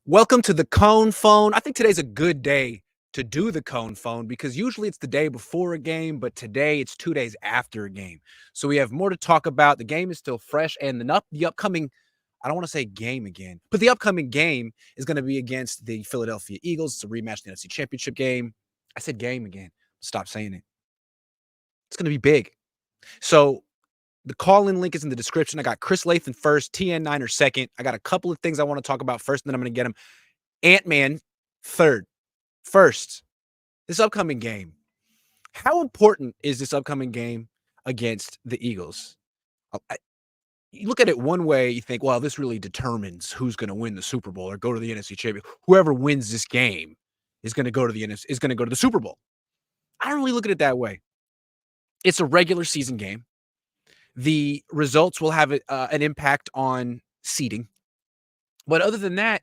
Welcome to the Cohn phone. I think today's a good day to do the Cohn phone because usually it's the day before a game, but today it's 2 days after a game. So we have more to talk about. The game is still fresh, and the upcoming, I don't want to say game again, but the upcoming game is going to be against the Philadelphia Eagles. It's a rematch in the NFC Championship game. I said game again. Stop saying it. It's going to be big. So the call-in link is in the description. I got Chris Lathan first, TN Niner second. I got a couple of things I want to talk about first, and then I'm going to get him. Ant-Man third. First, this upcoming game. How important is this upcoming game against the Eagles? You look at it one way, you think, well, this really determines who's going to win the Super Bowl or go to the NFC Championship. Whoever wins this game is going to go to the NFC, is going to go to the Super Bowl. I don't really look at it that way. It's a regular season game. The results will have an impact on seeding. But other than that,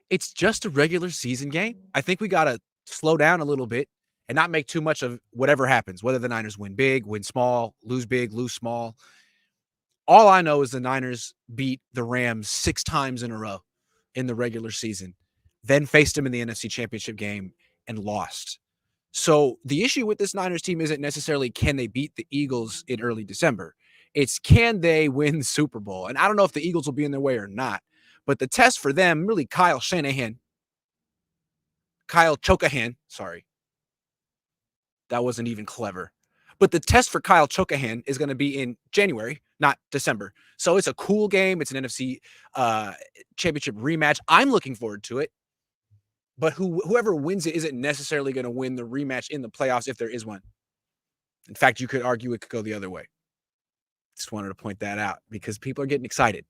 it's just a regular season game. I think we got to slow down a little bit and not make too much of whatever happens, whether the Niners win big, win small, lose big, lose small. All I know is the Niners beat the Rams 6 times in a row in the regular season, then faced them in the NFC Championship game and lost. So the issue with this Niners team isn't necessarily can they beat the Eagles in early December. It's can they win the Super Bowl? And I don't know if the Eagles will be in their way or not. But the test for them, really, Kyle Chokahan, sorry. That wasn't even clever. But the test for Kyle Chokahan is going to be in January, not December. So it's a cool game. It's an NFC Championship rematch. I'm looking forward to it. But whoever wins it isn't necessarily going to win the rematch in the playoffs if there is one. In fact, you could argue it could go the other way. Just wanted to point that out because people are getting excited.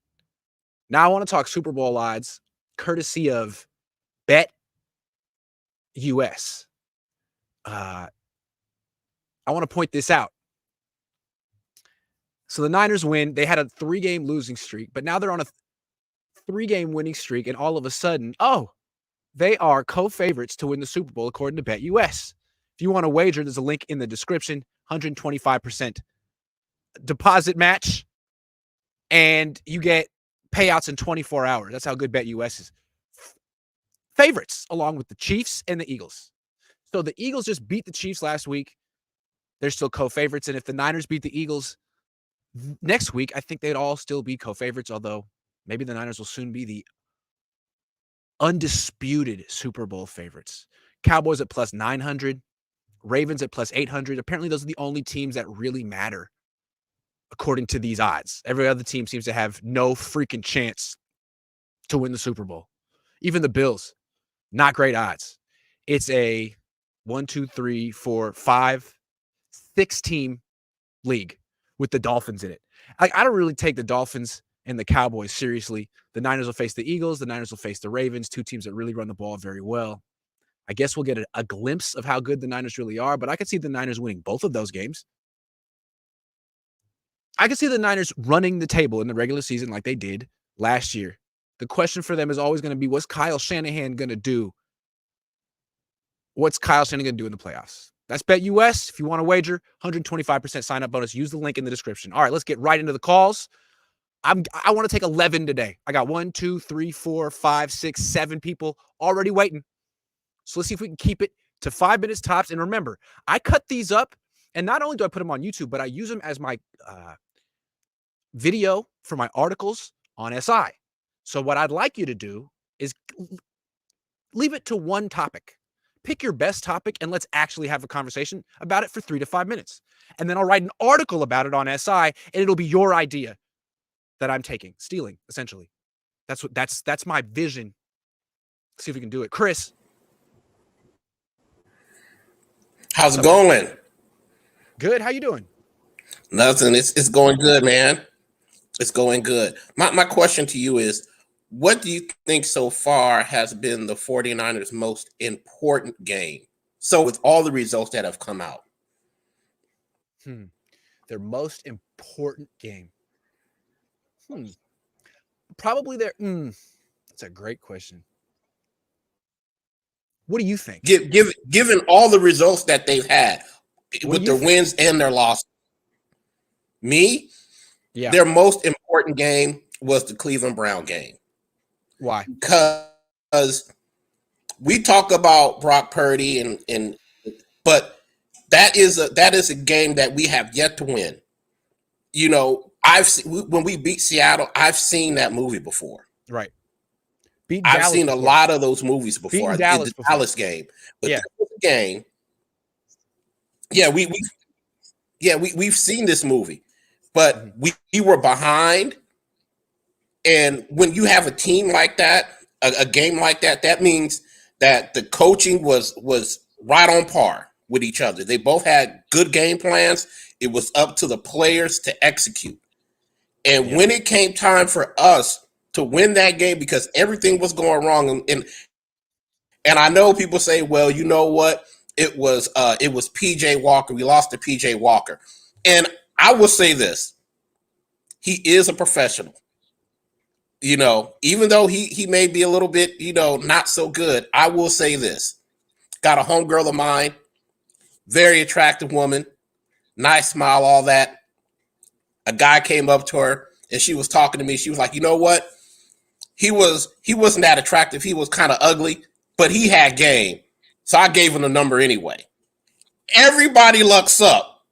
Now I want to talk Super Bowl odds, courtesy of Bet US. I want to point this out. So the Niners win. They had a 3-game losing streak, but now they're on a 3-game winning streak, and all of a sudden, they are co-favorites to win the Super Bowl according to Bet US. If you want to wager, there's a link in the description. 125% deposit match, and you get payouts in 24 hours. That's how good Bet US is. Favorites, along with the Chiefs and the Eagles. So the Eagles just beat the Chiefs last week. They're still co-favorites. And if the Niners beat the Eagles next week, I think they'd all still be co-favorites, although maybe the Niners will soon be the undisputed Super Bowl favorites. Cowboys at plus 900, Ravens at plus 800. Apparently, those are the only teams that really matter, according to these odds. Every other team seems to have no freaking chance to win the Super Bowl. Even the Bills, not great odds. It's a 1, 2, 3, 4, 5, 6-team league with the Dolphins in it. I don't really take the Dolphins and the Cowboys seriously. The Niners will face the Eagles. The Niners will face the Ravens, 2 teams that really run the ball very well. I guess we'll get a glimpse of how good the Niners really are, but I could see the Niners winning both of those games. I could see the Niners running the table in the regular season like they did last year. The question for them is always going to be, what's Kyle Shanahan going to do? What's Kyle Shanahan going to do in the playoffs? That's Bet US. If you want to wager, 125% sign-up bonus. Use the link in the description. All right, let's get right into the calls. I want to take 11 today. I got 1, 2, 3, 4, 5, 6, 7 people already waiting. So let's see if we can keep it to 5 minutes tops. And remember, I cut these up, and not only do I put them on YouTube, but I use them as my video for my articles on SI. So what I'd like you to do is leave it to one topic. Pick your best topic, and let's actually have a conversation about it for 3 to 5 minutes. And then I'll write an article about it on SI, and it'll be your idea that I'm stealing, essentially. That's my vision. Let's see if we can do it. Chris. How's it going? Good. How you doing? Nothing. It's going good, man. It's going good. My question to you is, what do you think so far has been the 49ers' most important game? So with all the results that have come out. Their most important game. Probably their that's a great question. What do you think? Given all the results that they've had with their wins and their losses. Their most important game was the Cleveland Brown game. Why? Because we talk about Brock Purdy and but that is a game that we have yet to win. When we beat Seattle, I've seen that movie before. Right. Beaten I've Dallas seen a before. lot of those movies before Beaten in Dallas the before. Dallas game, but Yeah. that was a game. Yeah, we've seen this movie, but we were behind. And when you have a team like that, a game like that, that means that the coaching was right on par with each other. They both had good game plans. It was up to the players to execute. And Yep. when it came time for us to win that game, because everything was going wrong, and I know people say, well, you know what? It was PJ Walker. We lost to PJ Walker. And I will say this. He is a professional. Even though he may be a little bit, not so good, I will say this. Got a homegirl of mine, very attractive woman, nice smile, all that. A guy came up to her and she was talking to me. She was like, you know what? He wasn't that attractive. He was kind of ugly, but he had game. So I gave him the number anyway. Everybody lucks up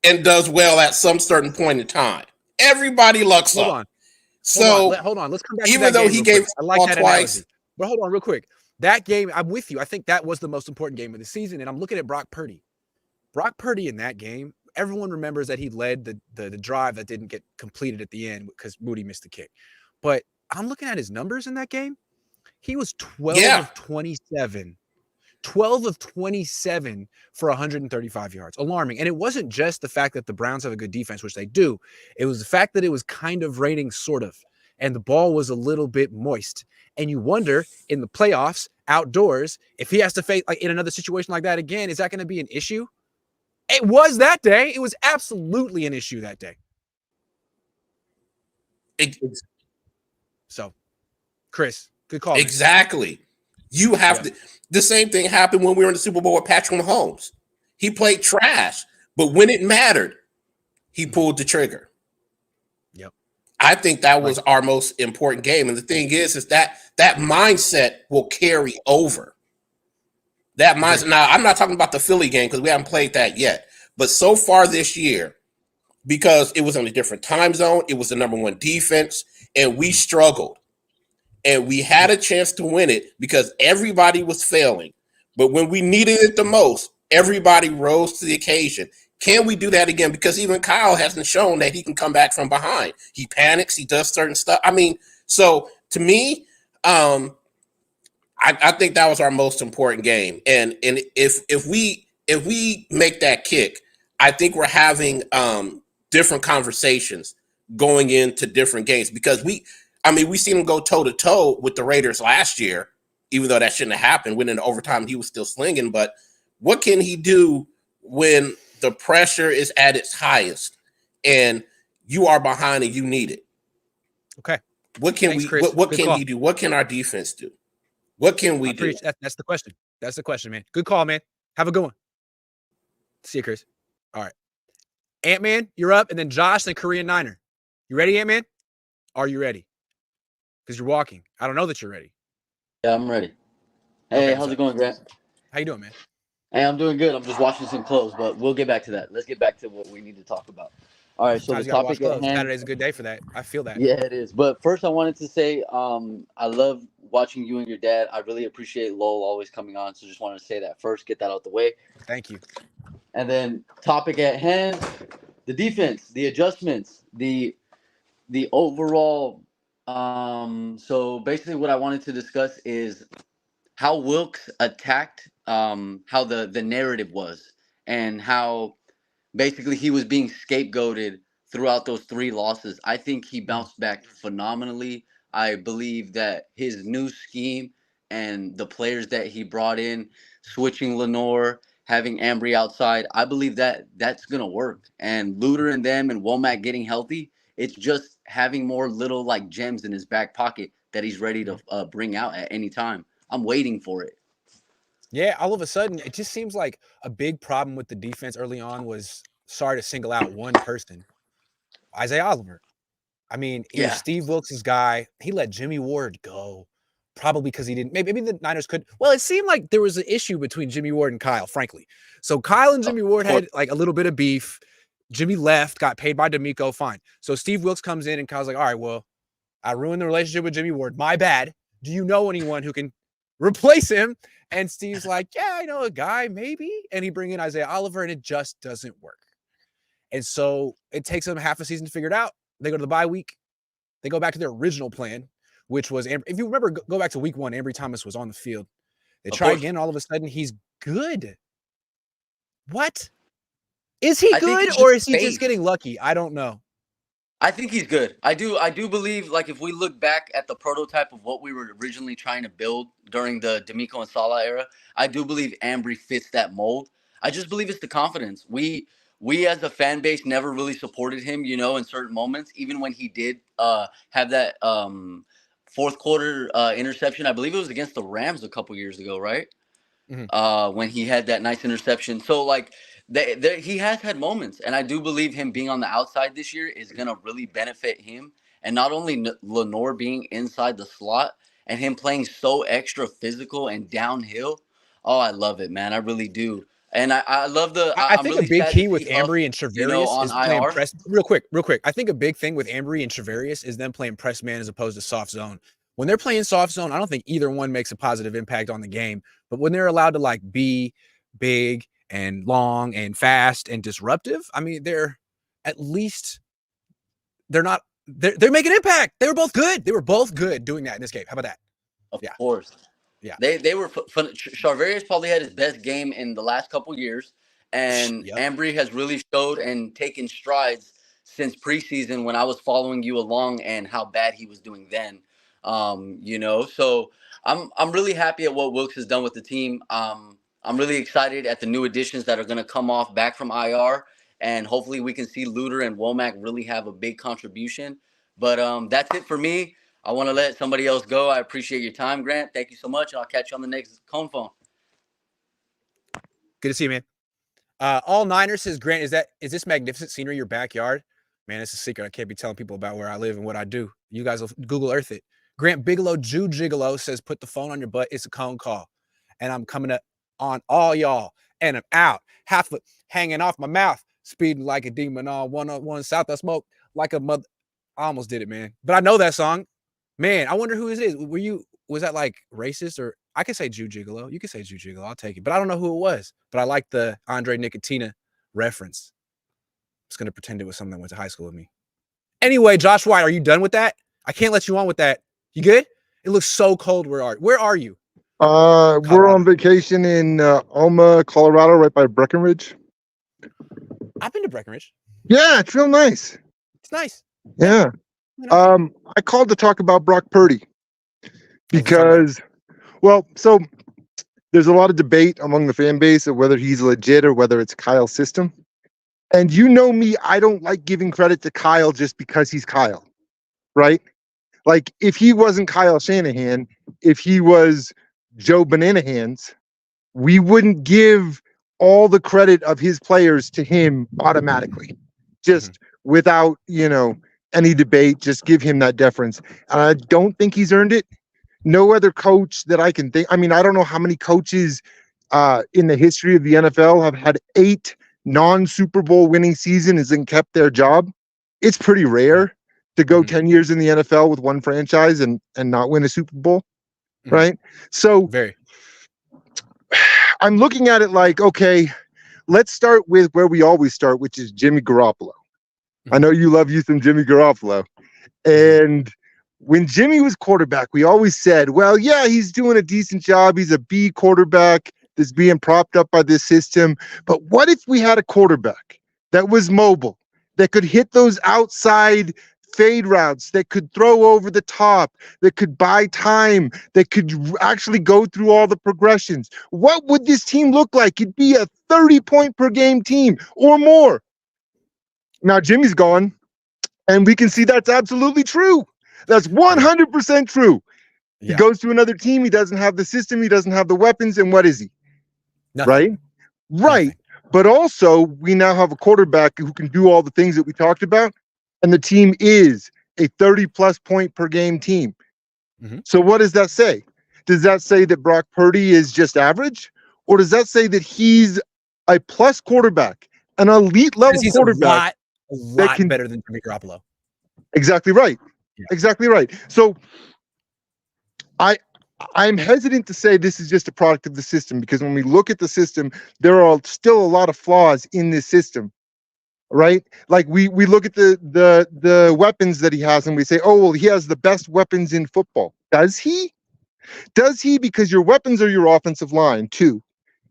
and does well at some certain point in time. Everybody lucks Hold up. on. So Hold on. Let's come back to even that though game he real gave quick. us I the like ball that twice, analogy. But hold on real quick. That game, I'm with you. I think that was the most important game of the season. And I'm looking at Brock Purdy. Brock Purdy in that game, everyone remembers that he led the drive that didn't get completed at the end because Moody missed the kick. But I'm looking at his numbers in that game. He was 12 yeah, of 27. 12 of 27 for 135 yards. Alarming. And it wasn't just the fact that the Browns have a good defense, which they do. It was the fact that it was kind of raining, sort of, and the ball was a little bit moist. And you wonder in the playoffs, outdoors, if he has to face, like in another situation like that again, is that going to be an issue? It was that day. It was absolutely an issue that day. So, Chris, good call, man. exactly. You have Yeah. to. The same thing happened when we were in the Super Bowl with Patrick Mahomes. He played trash, but when it mattered, he pulled the trigger. Yep. I think that Right. was our most important game. And the thing is that mindset will carry over. That Agreed. mindset. Now, I'm not talking about the Philly game because we haven't played that yet. But so far this year, because it was on a different time zone, it was the number one defense, and we struggled. And we had a chance to win it because everybody was failing. But when we needed it the most, everybody rose to the occasion. Can we do that again? Because even Kyle hasn't shown that he can come back from behind. He panics, he does certain stuff. I mean, so to me, I think that was our most important game. And if we make that kick, I think we're having different conversations going into different games because we seen him go toe to toe with the Raiders last year, even though that shouldn't have happened. When in overtime, he was still slinging. But what can he do when the pressure is at its highest and you are behind and you need it? Okay. What can Thanks, we? Chris. What Good can call. he do? What can our defense do? What can I we do? appreciate that. That's the question. That's the question, man. Good call, man. Have a good one. See you, Chris. All right. Ant-Man, you're up. And then Josh, then Korean Niner. You ready, Ant-Man? Are you ready? Because you're walking. I don't know that you're ready. Yeah, I'm ready. Okay, Hey, what's how's it up? going, Grant? How you doing, man? Hey, I'm doing good. I'm just washing some clothes, but we'll get back to that. Let's get back to what we need to talk about. All right, so the Sometimes you got to wash topic at clothes. hand. Saturday's a good day for that. I feel that. Yeah, it is. But first, I wanted to say I love watching you and your dad. I really appreciate Lowell always coming on. So just wanted to say that first, get that out the way. Thank you. And then topic at hand, the defense, the adjustments, the overall. So basically, what I wanted to discuss is how Wilkes attacked how the narrative was and how basically he was being scapegoated throughout those three losses. I think he bounced back phenomenally. I believe that his new scheme and the players that he brought in, switching Lenore, having Ambry outside, I believe that that's gonna work. And Luter and them and Womack getting healthy, it's just having more little like gems in his back pocket that he's ready to bring out at any time. I'm waiting for it. Yeah, all of a sudden, it just seems like a big problem with the defense early on was, sorry to single out one person, Isaiah Oliver. I mean, he was Yeah. Steve Wilkes' guy. He let Jimmy Ward go probably because he didn't. Maybe the Niners could. Well, it seemed like there was an issue between Jimmy Ward and Kyle, frankly. So Kyle and Jimmy Ward had like a little bit of beef. Jimmy left, got paid by D'Amico, fine. So Steve Wilkes comes in and Kyle's like, all right, well, I ruined the relationship with Jimmy Ward. My bad. Do you know anyone who can replace him? And Steve's like, yeah, I know a guy, maybe. And he bring in Isaiah Oliver, and it just doesn't work. And so it takes them half a season to figure it out. They go to the bye week. They go back to their original plan, which was, if you remember, go back to week 1, Ambry Thomas was on the field. They try again. All of a sudden, he's good. What? Is he good, or is he just getting lucky? I don't know. I think he's good. I do believe, like, if we look back at the prototype of what we were originally trying to build during the D'Amico and Salah era, I do believe Ambry fits that mold. I just believe it's the confidence. We as a fan base never really supported him, you know, in certain moments, even when he did have that fourth quarter interception. I believe it was against the Rams a couple years ago, right? Mm-hmm. When he had that nice interception. So, like, he has had moments, and I do believe him being on the outside this year is going to really benefit him. And not only Lenore being inside the slot and him playing so extra physical and downhill. Oh, I love it, man. I really do. And I love the. I think really a big key with Ambry and Treverius is playing IR. press. Real quick. I think a big thing with Ambry and Treverius is them playing press man as opposed to soft zone. When they're playing soft zone, I don't think either one makes a positive impact on the game. But when they're allowed to like be big and long and fast and disruptive, I mean, they're not. They're making impact. They were both good. They were both good doing that in this game. How about that? Of course. Yeah. They were fun. Charvarius probably had his best game in the last couple years, and Ambry has really showed and taken strides since preseason when I was following you along and how bad he was doing then. You know, so I'm really happy at what Wilkes has done with the team. I'm really excited at the new additions that are going to come back from IR, and hopefully we can see Luter and Womack really have a big contribution. But that's it for me. I want to let somebody else go. I appreciate your time, Grant. Thank you so much. I'll catch you on the next Cohn phone. Good to see you, man. All Niners says, Grant, is this magnificent scenery your backyard? Man, it's a secret. I can't be telling people about where I live and what I do. You guys will Google Earth it. Grant Bigelow, Jew Gigolo says, put the phone on your butt. It's a Cohn call. And I'm coming up on all y'all. And I'm out. Half foot hanging off my mouth. Speeding like a demon on 101 South. I smoke like a mother. I almost did it, man. But I know that song. Man, I wonder who it is. Was that like racist? Or I could say Jew Gigolo. You could say Jew Gigolo. I'll take it. But I don't know who it was. But I like the Andre Nicotina reference. I'm just going to pretend it was someone that went to high school with me. Anyway, Josh White, are you done with that? I can't let you on with that. You good? It looks so cold. Where are you? We're on vacation in Alma, Colorado, right by Breckenridge. I've been to Breckenridge. Yeah, it's real nice. It's nice. Yeah. I called to talk about Brock Purdy because, so there's a lot of debate among the fan base of whether he's legit or whether it's Kyle's system. And you know me, I don't like giving credit to Kyle just because he's Kyle, right? Like, if he wasn't Kyle Shanahan, if he was Joe Banana Hands, we wouldn't give all the credit of his players to him automatically, just without, any debate. Just give him that deference. And I don't think he's earned it. No other coach that I can think. I mean, I don't know how many coaches in the history of the NFL have had 8 non-Super Bowl winning seasons and kept their job. It's pretty rare to go 10 years in the NFL with one franchise and not win a Super Bowl, right? So I'm looking at it like, okay, let's start with where we always start, which is Jimmy Garoppolo. I know you love you some Jimmy Garoppolo. And when Jimmy was quarterback, we always said, well, yeah, he's doing a decent job. He's a B quarterback that's being propped up by this system. But what if we had a quarterback that was mobile, that could hit those outside fade routes, that could throw over the top, that could buy time, that could actually go through all the progressions? What would this team look like? It'd be a 30-point per game team or more. Now Jimmy's gone, and we can see that's absolutely true. That's 100% true. He goes to another team. He doesn't have the system. He doesn't have the weapons. And what is he? Nothing. Right. Nothing. But also, we now have a quarterback who can do all the things that we talked about. And the team is a 30-plus point per game team. So what does that say? does that say that Brock Purdy is just average? Or does that say that he's a plus quarterback, an elite level He's quarterback a that lot can better than Jimmy Garoppolo. Exactly right. Yeah. Exactly right. So I'm hesitant to say this is just a product of the system, because when we look at the system, there are still a lot of flaws in this system, right? Like we look at the weapons that he has and we say, oh, well, he has the best weapons in football. Does he? Does he? Because your weapons are your offensive line too.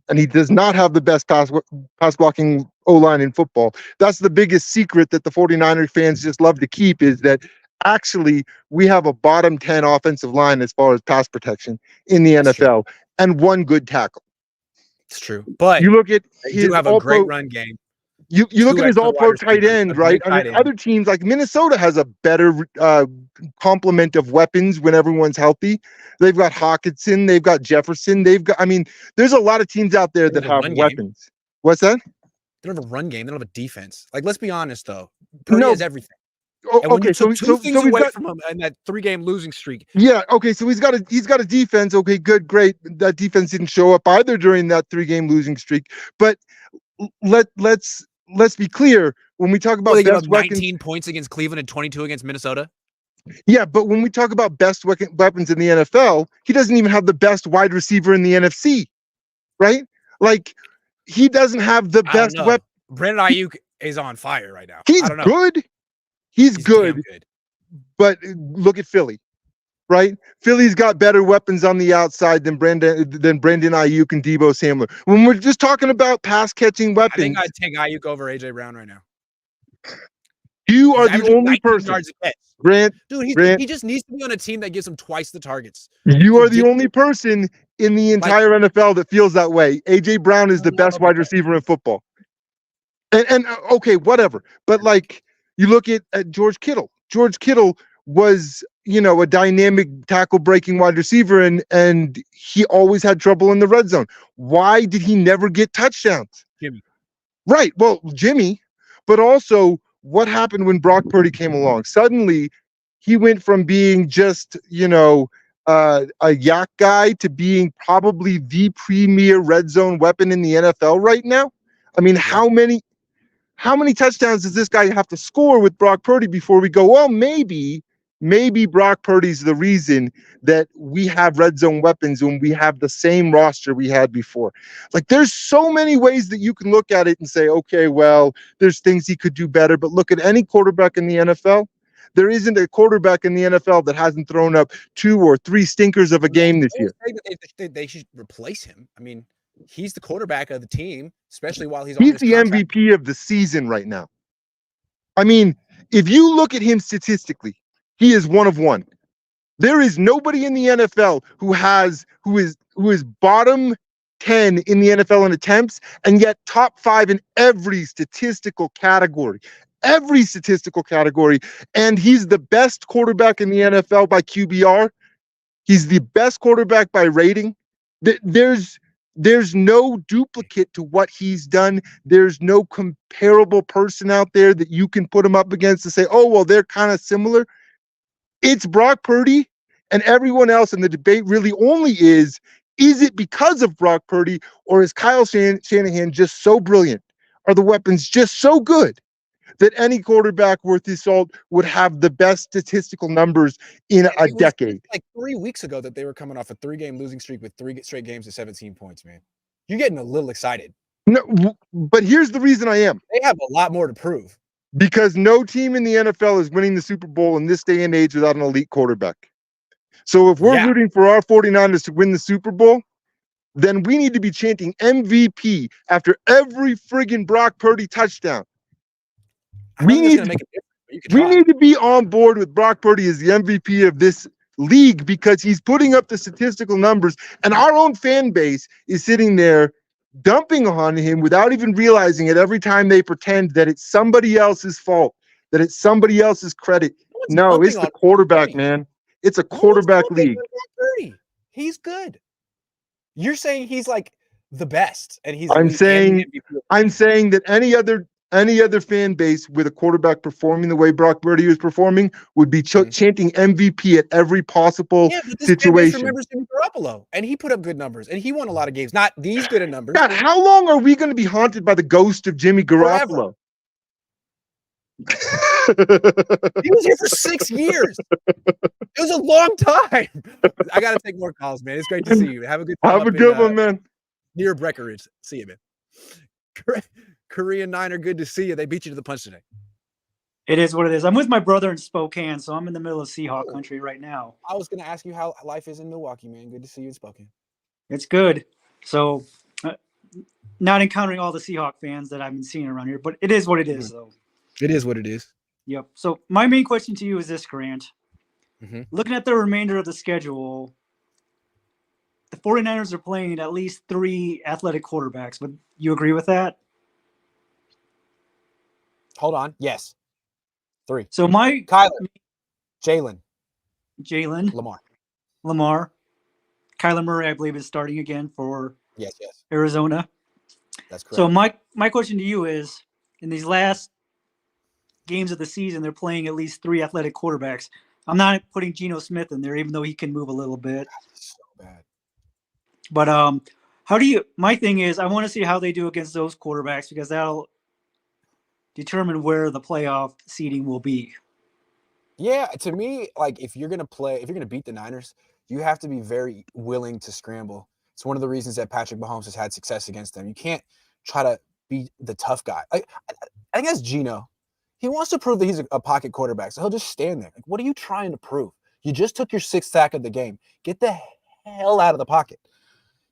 And he does not have the best pass blocking O-line in football. That's the biggest secret that the 49er fans just love to keep, is that actually we have a bottom 10 offensive line as far as pass protection in the NFL, and one good tackle. It's true. But you look at they his do have a great run game. You look at his all-pro tight end, right? I mean, end. other teams like Minnesota has a better complement of weapons when everyone's healthy. They've got Hawkinson, they've got Jefferson, they've got. I mean, there's a lot of teams out there that have weapons. Game. What's that? They don't have a run game. They don't have a defense. Like, let's be honest, though. Purdy has everything. Oh, okay, so two things away from him in that 3-game losing streak. Yeah, okay, so he's got a defense. Okay, good, great. That defense didn't show up either during that 3-game losing streak. But let's be clear, when we talk about they best gave up 19 points against Cleveland and 22 against Minnesota. Yeah, but when we talk about best weapons in the NFL, he doesn't even have the best wide receiver in the NFC, right? Like, he doesn't have the best weapon. Brandon Ayuk is on fire right now. He's good. He's good. But look at Philly, right? Philly's got better weapons on the outside than Brendan Ayuk and Deebo Samuel. When we're just talking about pass catching weapons, I think I'd take Ayuk over AJ Brown right now. You are the only person, Grant. Dude, he just needs to be on a team that gives him twice the targets. You are the only person in the entire NFL that feels that way. AJ Brown is the best wide receiver in football. And okay, whatever. But like, you look at George Kittle. George Kittle was, a dynamic tackle breaking wide receiver, and he always had trouble in the red zone. Why did he never get touchdowns? Jimmy. Right. Well, Jimmy, but also what happened when Brock Purdy came along? Suddenly he went from being just, a yak guy to being probably the premier red zone weapon in the NFL right now. I mean, how many touchdowns does this guy have to score with Brock Purdy before we go, well, maybe Brock Purdy's the reason that we have red zone weapons when we have the same roster we had before? Like, there's so many ways that you can look at it and say, okay, well, there's things he could do better. But look at any quarterback in the NFL. There isn't a quarterback in the NFL that hasn't thrown up 2 or 3 stinkers of a game this year. They should replace him. I mean, he's the quarterback of the team, especially while he's the MVP of the season right now. I mean, if you look at him statistically, he is one of one. There is nobody in the NFL who is bottom 10 in the NFL in attempts, and yet top 5 in every statistical category. And he's the best quarterback in the NFL by QBR. He's the best quarterback by rating. There's no duplicate to what he's done. There's no comparable person out there that you can put him up against to say, oh, well, they're kind of similar. It's Brock Purdy, and everyone else in the debate really only is it because of Brock Purdy, or is Kyle Shanahan just so brilliant? Are the weapons just so good that any quarterback worth his salt would have the best statistical numbers in a decade? Like 3 weeks ago that they were coming off a 3-game losing streak with 3 straight games of 17 points, man. You're getting a little excited. No, but here's the reason I am. They have a lot more to prove. Because no team in the NFL is winning the Super Bowl in this day and age without an elite quarterback. So if we're rooting for our 49ers to win the Super Bowl, then we need to be chanting MVP after every friggin' Brock Purdy touchdown. We need to be on board with Brock Purdy as the MVP of this league, because he's putting up the statistical numbers, and our own fan base is sitting there dumping on him without even realizing it every time they pretend that it's somebody else's fault, that it's somebody else's credit. No, it's the quarterback, man. It's a quarterback league. He's good. You're saying he's like the best, and he's. I'm saying that any other any other fan base with a quarterback performing the way Brock Purdy is performing would be chanting MVP at every possible Yeah, but this fan base situation. remembers Jimmy Garoppolo, and he put up good numbers, and he won a lot of games. Not these good of numbers. God, how long are we going to be haunted by the ghost of Jimmy Garoppolo? He was here for 6 years. It was a long time. I got to take more calls, man. It's great to see you. Have a good time. Have a good one, man. Near Breckenridge. See you, man. Korean Niner, good to see you. They beat you to the punch today. It is what it is. I'm with my brother in Spokane, so I'm in the middle of Seahawk country right now. I was going to ask you how life is in Milwaukee, man. Good to see you in Spokane. It's good. So, not encountering all the Seahawk fans that I've been seeing around here, but it is what it is, though. It is what it is. Yep. So, my main question to you is this, Grant. Looking at the remainder of the schedule, the 49ers are playing at least 3 athletic quarterbacks. Would you agree with that? Hold on. Yes. 3. So, Kyler, Jalen, Lamar, Kyler Murray, I believe, is starting again for yes, Arizona. that's correct. So, my question to you is, in these last games of the season, they're playing at least 3 athletic quarterbacks. I'm not putting Geno Smith in there, even though he can move a little bit. That's so bad. But my thing is, I want to see how they do against those quarterbacks, because that'll determine where the playoff seeding will be. Yeah, to me, like if you're gonna beat the Niners, you have to be very willing to scramble. It's one of the reasons that Patrick Mahomes has had success against them. You can't try to be the tough guy. I think that's Geno. He wants to prove that he's a pocket quarterback, so he'll just stand there. Like, what are you trying to prove? You just took your 6th sack of the game. Get the hell out of the pocket.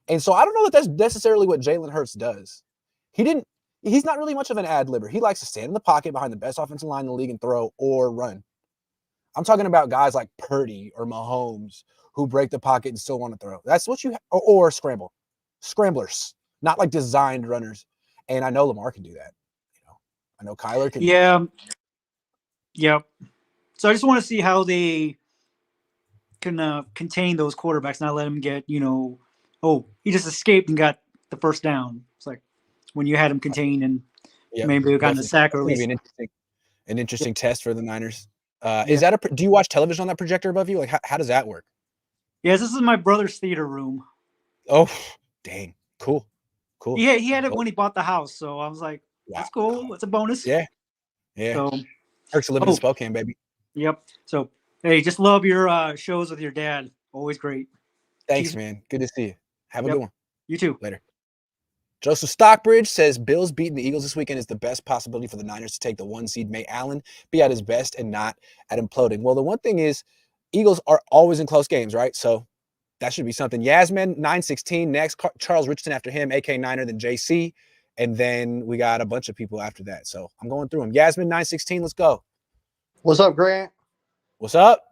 And so I don't know that that's necessarily what Jalen Hurts does. He's not really much of an ad-libber. He likes to stand in the pocket behind the best offensive line in the league and throw or run. I'm talking about guys like Purdy or Mahomes who break the pocket and still want to throw. That's what or scramble. Scramblers, not like designed runners. And I know Lamar can do that. I know Kyler can. Yeah. Yep. So I just want to see how they can contain those quarterbacks, not let them get, he just escaped and got the first down. It's like when you had him contained and maybe we got a sack or at least. An interesting test for the Niners. Is that do you watch television on that projector above you? Like, how does that work? Yes, this is my brother's theater room. Oh, dang. Cool. Yeah, he had it when he bought the house. So I was like, that's cool. It's a bonus. Yeah. So, perks of living in Spokane, baby. Yep. So, hey, just love your shows with your dad. Always great. Thanks, man. Good to see you. Have a good one. You too. Later. Joseph Stockbridge says Bills beating the Eagles this weekend is the best possibility for the Niners to take the 1 seed. May Allen be at his best and not at imploding. Well, the one thing is Eagles are always in close games, right? So that should be something. Yasmin, 916 next. Charles Richardson after him, AK Niner, then JC. And then we got a bunch of people after that. So I'm going through them. Yasmin, 916, let's go. What's up, Grant? What's up?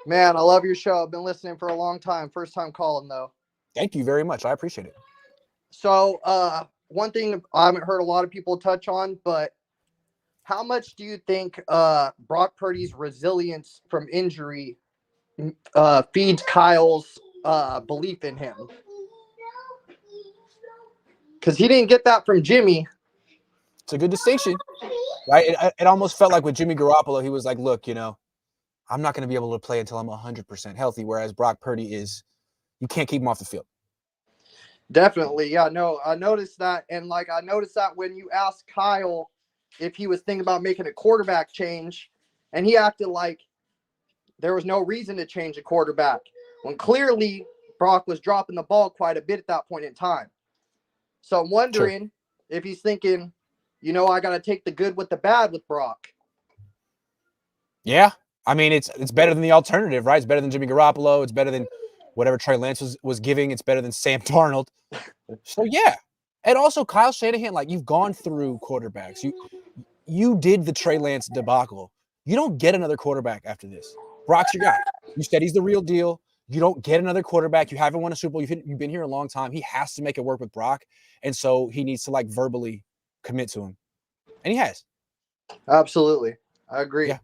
Man, I love your show. I've been listening for a long time. First time calling, though. Thank you very much. I appreciate it. So, one thing I haven't heard a lot of people touch on, but how much do you think Brock Purdy's resilience from injury feeds Kyle's belief in him? Because he didn't get that from Jimmy. It's a good distinction, right? It almost felt like with Jimmy Garoppolo, he was like, look, I'm not going to be able to play until I'm 100% healthy, whereas Brock Purdy you can't keep him off the field. Definitely. Yeah, no, I noticed that. And I noticed that when you asked Kyle if he was thinking about making a quarterback change, and he acted like there was no reason to change a quarterback, when clearly Brock was dropping the ball quite a bit at that point in time. So I'm wondering if he's thinking, I got to take the good with the bad with Brock. Yeah. I mean, it's better than the alternative, right? It's better than Jimmy Garoppolo. It's better than whatever Trey Lance was giving. It's better than Sam Darnold. So, yeah. And also, Kyle Shanahan, you've gone through quarterbacks. You did the Trey Lance debacle. You don't get another quarterback after this. Brock's your guy. You said he's the real deal. You don't get another quarterback. You haven't won a Super Bowl. You've been here a long time. He has to make it work with Brock. And so he needs to, verbally commit to him. And he has. Absolutely. I agree. Yeah.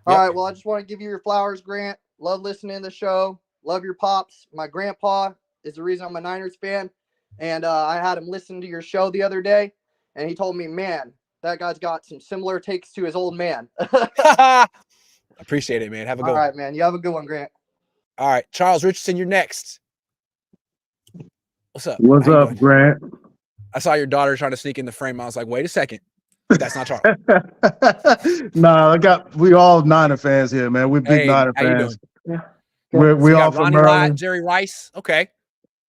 All right. Well, I just want to give you your flowers, Grant. Love listening to the show. Love your pops. My grandpa is the reason I'm a Niners fan. And I had him listen to your show the other day. And he told me, man, that guy's got some similar takes to his old man. Appreciate it, man. Have a good All one. right, man. You have a good one, Grant. All right, Charles Richardson, you're next. What's up? What's How you up, doing? Grant? I saw your daughter trying to sneak in the frame. I was like, wait a second. That's not Charles. Nah, we all Niner fans here, man. We're big Hey, Niner how you fans. doing? We So you all got from Ronnie Lott, Maryland. Jerry Rice. Okay.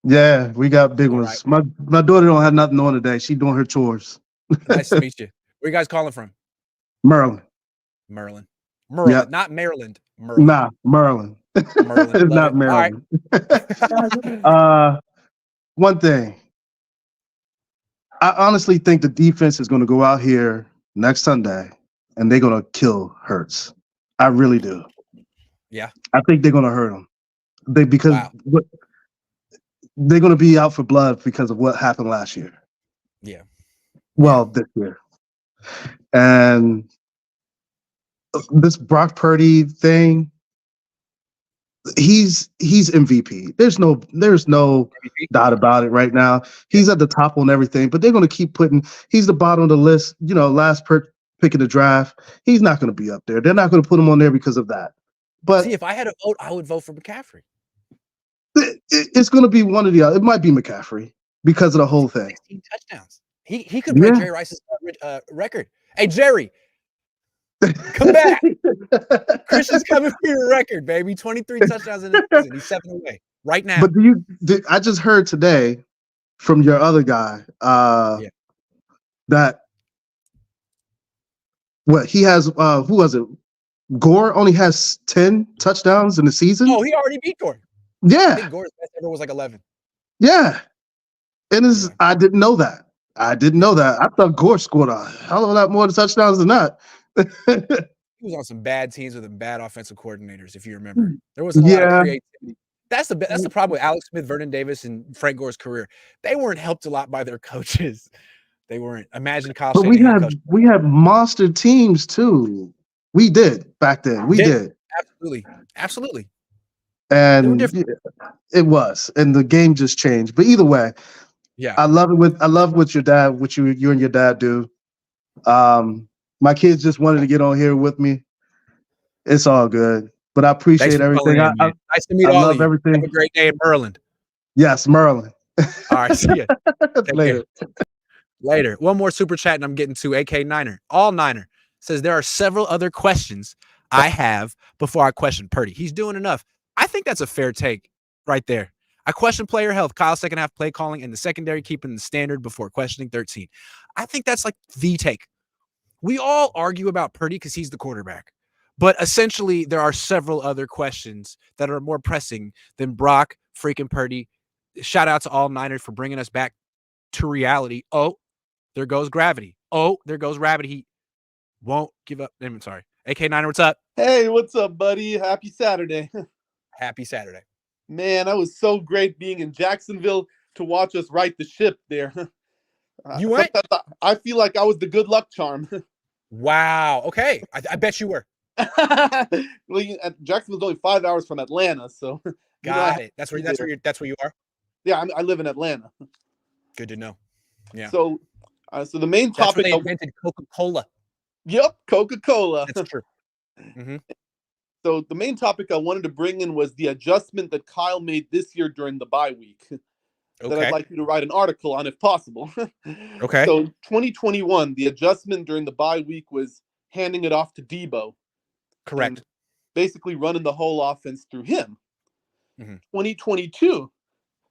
Yeah, we got big All ones. My daughter don't have nothing on today. She doing her chores. Nice to meet you. Where you guys calling from? Maryland. Maryland, Yeah. not Maryland. Maryland. Nah, Maryland. Maryland. It's Love not it. Maryland. All right. One thing. I honestly think the defense is going to go out here next Sunday and they're going to kill Hurts. I really do. Yeah. I think they're going to hurt him. Because Wow. they're going to be out for blood because of what happened last year. Yeah. Well, this year. And this Brock Purdy thing, he's MVP. There's no doubt about it right now. He's at the top on everything, but they're going to keep he's the bottom of the list, last pick of the draft. He's not going to be up there. They're not going to put him on there because of that. But see, if I had a vote, I would vote for McCaffrey. It's going to be one of the other. It might be McCaffrey because of the whole thing. 16 touchdowns. He could break Jerry Rice's record. Hey, Jerry, come back. Christian's coming for your record, baby. 23 touchdowns in the season. He's 7 away right now. But I just heard today from your other guy that he has who was it? Gore only has 10 touchdowns in the season. Oh, he already beat Gore. Yeah. I think Gore's best ever was like 11. Yeah. And I didn't know that. I thought Gore scored a hell of a lot more touchdowns than that. He was on some bad teams with bad offensive coordinators, if you remember. There was a lot of creativity. That's the problem with Alex Smith, Vernon Davis, and Frank Gore's career. They weren't helped a lot by their coaches. They weren't. Imagine Kyle Shanahan. But we had monster teams too. We did back then. We did. Absolutely. And it was, and the game just changed. But either way, I love what your dad, you and your dad do. My kids just wanted to get on here with me. It's all good, but I appreciate everything. Nice to meet all of you. Everything. Have a great day in Maryland. Yes, Maryland. All right, see ya. Later. One more super chat, and I'm getting to AK Niner. All Niner says there are several other questions I have before I question Purdy. He's doing enough. I think that's a fair take right there. I question player health, Kyle's second half play calling, and the secondary keeping the standard before questioning 13. I think that's like the take. We all argue about Purdy because he's the quarterback. But essentially, there are several other questions that are more pressing than Brock freaking Purdy. Shout out to all Niners for bringing us back to reality. Oh, there goes gravity. Oh, there goes rabbit. He won't give up. I'm sorry. AK Niner, what's up? Hey, what's up, buddy? Happy Saturday. Happy Saturday. Man, that was so great being in Jacksonville to watch us right the ship there. You went? I feel like I was the good luck charm. Wow. Okay. I bet you were. Well, Jacksonville's only 5 hours from Atlanta, so got it. That's where you are. Yeah, I live in Atlanta. Good to know. Yeah. So the main topic. That's where they invented Coca-Cola. Yep, Coca-Cola. That's true. Mm-hmm. So the main topic I wanted to bring in was the adjustment that Kyle made this year during the bye week. That I'd like you to write an article on if possible. Okay. So 2021, the adjustment during the bye week was handing it off to Debo. Correct. Basically running the whole offense through him. Mm-hmm. 2022,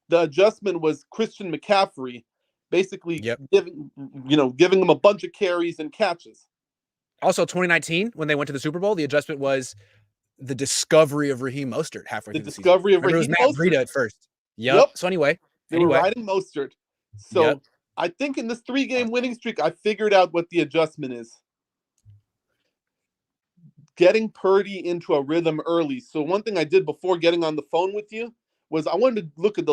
the adjustment was Christian McCaffrey, basically giving him a bunch of carries and catches. Also, 2019, when they went to the Super Bowl, the adjustment was the discovery of Raheem Mostert halfway through the season. Discovery of Raheem Mostert. It was Matt Breida at first. Yep. So anyway. They were riding Mostert. So I think in this 3-game winning streak, I figured out what the adjustment is. Getting Purdy into a rhythm early. So one thing I did before getting on the phone with you was I wanted to look at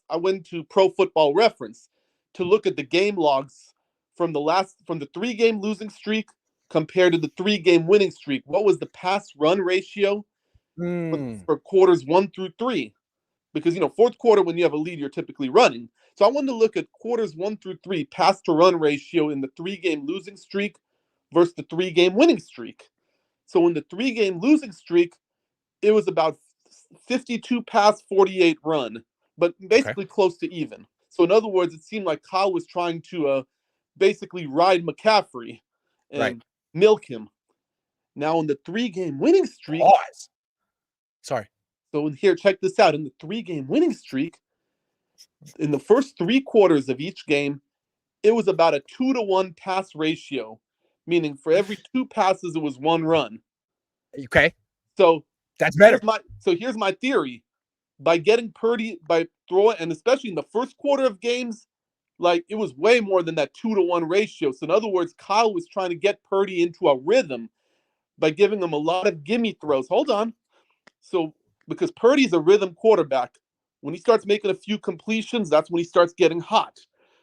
I went to Pro Football Reference to look at the game logs from the 3-game losing streak compared to the 3-game winning streak. What was the pass run ratio for quarters 1 through 3? because fourth quarter when you have a lead, you're typically running. So I wanted to look at quarters 1 through 3 pass to run ratio in the 3-game losing streak versus the 3-game winning streak. So in the 3-game losing streak, it was about 52 pass, 48 run, but basically close to even. So in other words, it seemed like Kyle was trying to basically ride McCaffrey and milk him. Now in the 3-game winning streak, sorry. So in here, check this out. In the 3-game winning streak, in the first 3 quarters of each game, it was about a 2-to-1 pass ratio, meaning for every 2 passes, it was 1 run. Okay. So that's better. Here's my theory. By getting Purdy, by throwing, and especially in the first quarter of games, like it was way more than that 2-to-1 ratio. So in other words, Kyle was trying to get Purdy into a rhythm by giving him a lot of gimme throws. Hold on. So because Purdy's a rhythm quarterback, when he starts making a few completions, that's when he starts getting hot.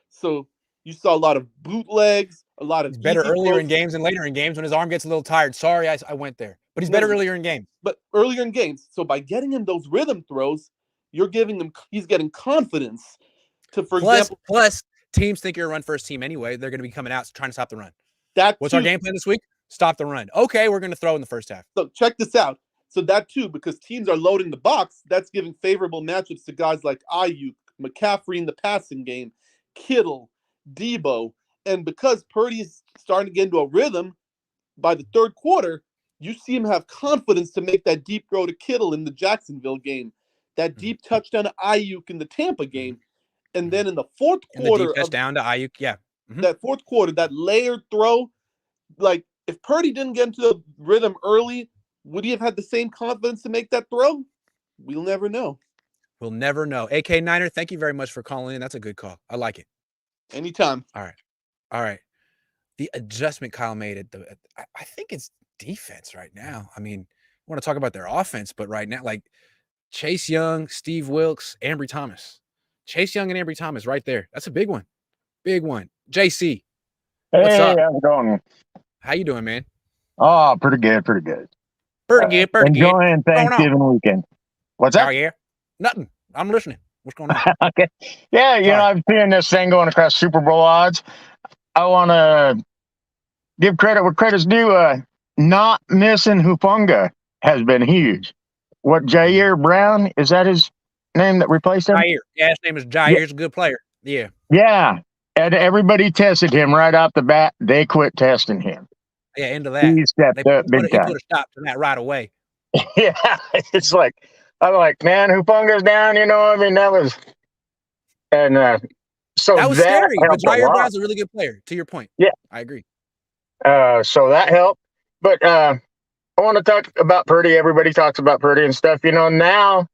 So you saw a lot of bootlegs, a lot of better earlier in games and later in games when his arm gets a little tired. Sorry, I went there. But he's better earlier in games. But earlier in games. So by getting him those rhythm throws, he's getting confidence to, for example. Plus, teams think you're a run-first team anyway. They're going to be coming out trying to stop the run. What's our game plan this week? Stop the run. Okay, we're going to throw in the first half. So check this out. So that too, because teams are loading the box, that's giving favorable matchups to guys like Ayuk, McCaffrey in the passing game, Kittle, Debo. And because Purdy's starting to get into a rhythm, by the third quarter, you see him have confidence to make that deep throw to Kittle in the Jacksonville game, that deep touchdown to Ayuk in the Tampa game. And then in the fourth quarter, the deep touchdown to Ayuk, that fourth quarter, that layered throw, like if Purdy didn't get into the rhythm early, would he have had the same confidence to make that throw? We'll never know. We'll never know. AK Niner, thank you very much for calling in. That's a good call. I like it. Anytime. All right. The adjustment Kyle made I think it's defense right now. I mean, I want to talk about their offense, but right now, like Chase Young, Steve Wilkes, Ambry Thomas. Chase Young and Ambry Thomas right there. That's a big one. Big one. JC. What's up? How's it going? How you doing, man? Oh, pretty good. Pretty good. Enjoying Thanksgiving weekend. What's up? Oh, yeah. Nothing. I'm listening. What's going on? Okay. Yeah, I'm seeing this thing going across Super Bowl odds. I want to give credit where credit's due. Not missing Hufanga has been huge. What, Jair Brown? Is that his name that replaced him? Jair. Yeah, his name is Jair. He's a good player. Yeah. Yeah. And everybody tested him right off the bat. They quit testing him. Yeah, into that. He stepped up big time. He put a stop to that right away. Yeah. It's like, I'm like, man, Hufanga's down, I mean, that was, and so that was scary. But Jair Brown's a really good player, to your point. Yeah. I agree. So that helped. But I want to talk about Purdy. Everybody talks about Purdy and stuff. Now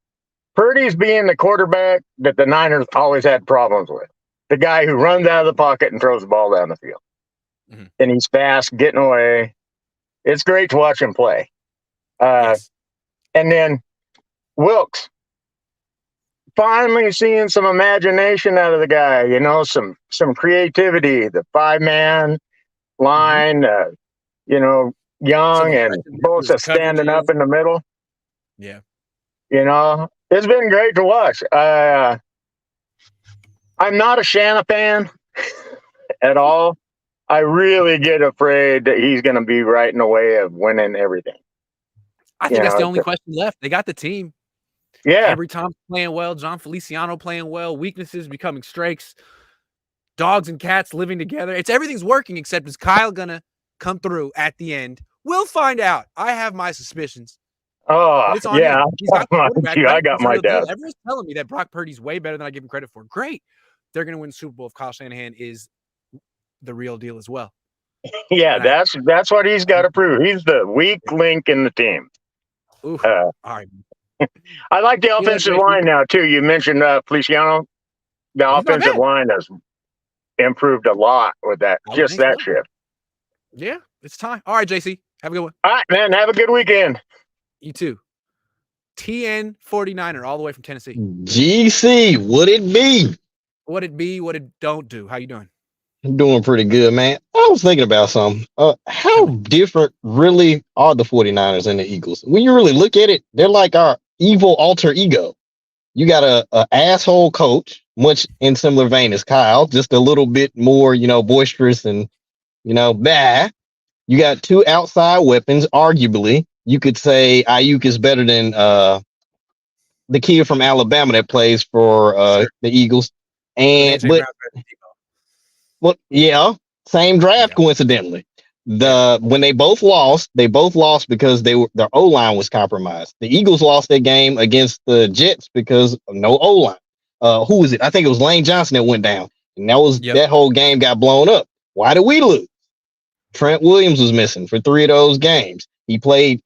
Purdy's being the quarterback that the Niners always had problems with. The guy who runs out of the pocket and throws the ball down the field. Mm-hmm. And he's fast, getting away. It's great to watch him play. Yes. And then Wilkes, finally seeing some imagination out of the guy, some creativity, the 5-man line, Young and Bosa standing up in the middle. Yeah. It's been great to watch. I'm not a Shanna fan at all. I really get afraid that he's going to be right in the way of winning everything. I think that's the only question left. They got the team. Yeah. Every time playing well, John Feliciano playing well, weaknesses becoming strengths, dogs and cats living together. Everything's working, except is Kyle going to come through at the end? We'll find out. I have my suspicions. Oh, yeah. I got my doubts. Everyone's telling me that Brock Purdy's way better than I give him credit for. Great. They're going to win the Super Bowl if Kyle Shanahan is the real deal as well. Yeah, that's what he's got to prove. He's the weak link in the team. Oof. All right. I like the offensive line now, too. You mentioned Feliciano. The offensive line has improved a lot with that, that shift. Yeah, it's time. All right, JC. Have a good one. All right, man. Have a good weekend. You too. TN 49er all the way from Tennessee. GC, what it be? What it be, what it don't do. How you doing? I'm doing pretty good, man. I was thinking about something. How different really are the 49ers and the Eagles? When you really look at it, they're like our evil alter ego. You got a asshole coach, much in similar vein as Kyle, just a little bit more, boisterous and bah. You got two outside weapons. Arguably, you could say Ayuk is better than the kid from Alabama that plays for Sure. the Eagles. But AJ Brown's better than Debo. well, yeah, same draft Yeah. coincidentally. When they both lost because their O line was compromised. The Eagles lost their game against the Jets because of no O line. Who was it? I think it was Lane Johnson that went down, and that whole game got blown up. Why did we lose? Trent Williams was missing for 3 of those games. He played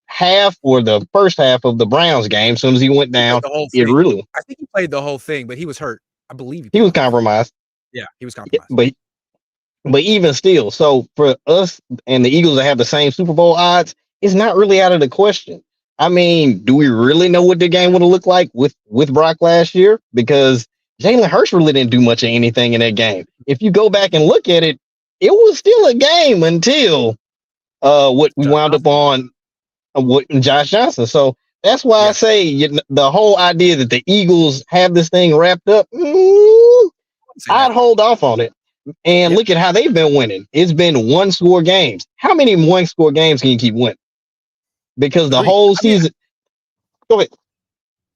half or the first half of the Browns game. As soon as he went down, I think he played the whole thing, but he was hurt. I believe he was compromised. Yeah, he was compromised. But even still, so for us and the Eagles to have the same Super Bowl odds, it's not really out of the question. I mean, do we really know what the game would have looked like with Brock last year? Because Jalen Hurts really didn't do much of anything in that game. If you go back and look at it, it was still a game until what we wound up on with Josh Johnson. So that's why I say the whole idea that the Eagles have this thing wrapped up, I'd hold off on it. And look at how they've been winning. It's been one-score games. How many one-score games can you keep winning? Because the whole season. Go ahead.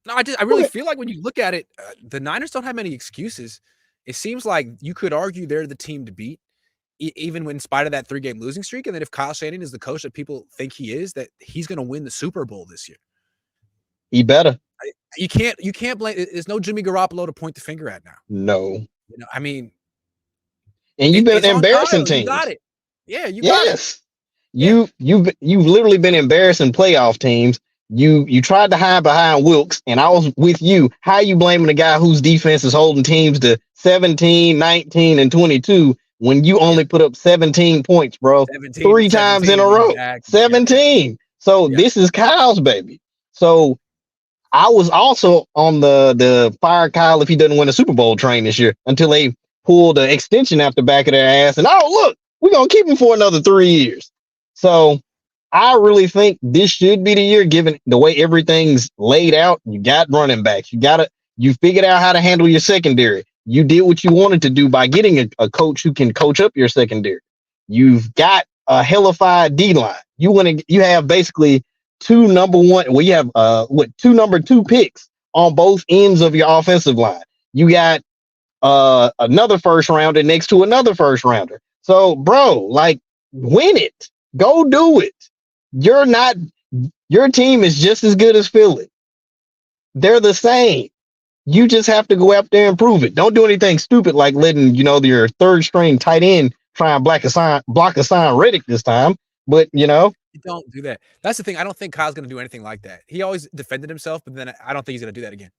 No, I really feel like when you look at it, the Niners don't have many excuses. It seems like you could argue they're the team to beat, even in spite of that 3-game losing streak. And then if Kyle Shanahan is the coach that people think he is, that he's going to win the Super Bowl this year. He better. You can't blame. There's no Jimmy Garoppolo to point the finger at now. No. I mean. And you've been embarrassing teams. You got it. Yeah, you got it. You've literally been embarrassing playoff teams. You tried to hide behind Wilkes, and I was with you. How are you blaming a guy whose defense is holding teams to 17, 19, and 22 when you only put up 17 points, bro? 3 times in a row. Exactly. 17. So this is Kyle's baby. So I was also on the fire Kyle if he doesn't win a Super Bowl train this year until they pulled the extension out the back of their ass and look, we're gonna keep him for another 3 years. So I really think this should be the year, given the way everything's laid out. You got running backs, you figured out how to handle your secondary. You did what you wanted to do by getting a coach who can coach up your secondary. You've got a hellified D line. You have basically 2 number 1. Well, you have 2 number 2 picks on both ends of your offensive line. You got another first rounder next to another first rounder. So, bro, win it. Go do it. Your team is just as good as Philly. They're the same. You just have to go out there and prove it. Don't do anything stupid like letting, your third string tight end try and block a sign Reddick this time. But, You don't do that. That's the thing. I don't think Kyle's going to do anything like that. He always defended himself, but then I don't think he's going to do that again.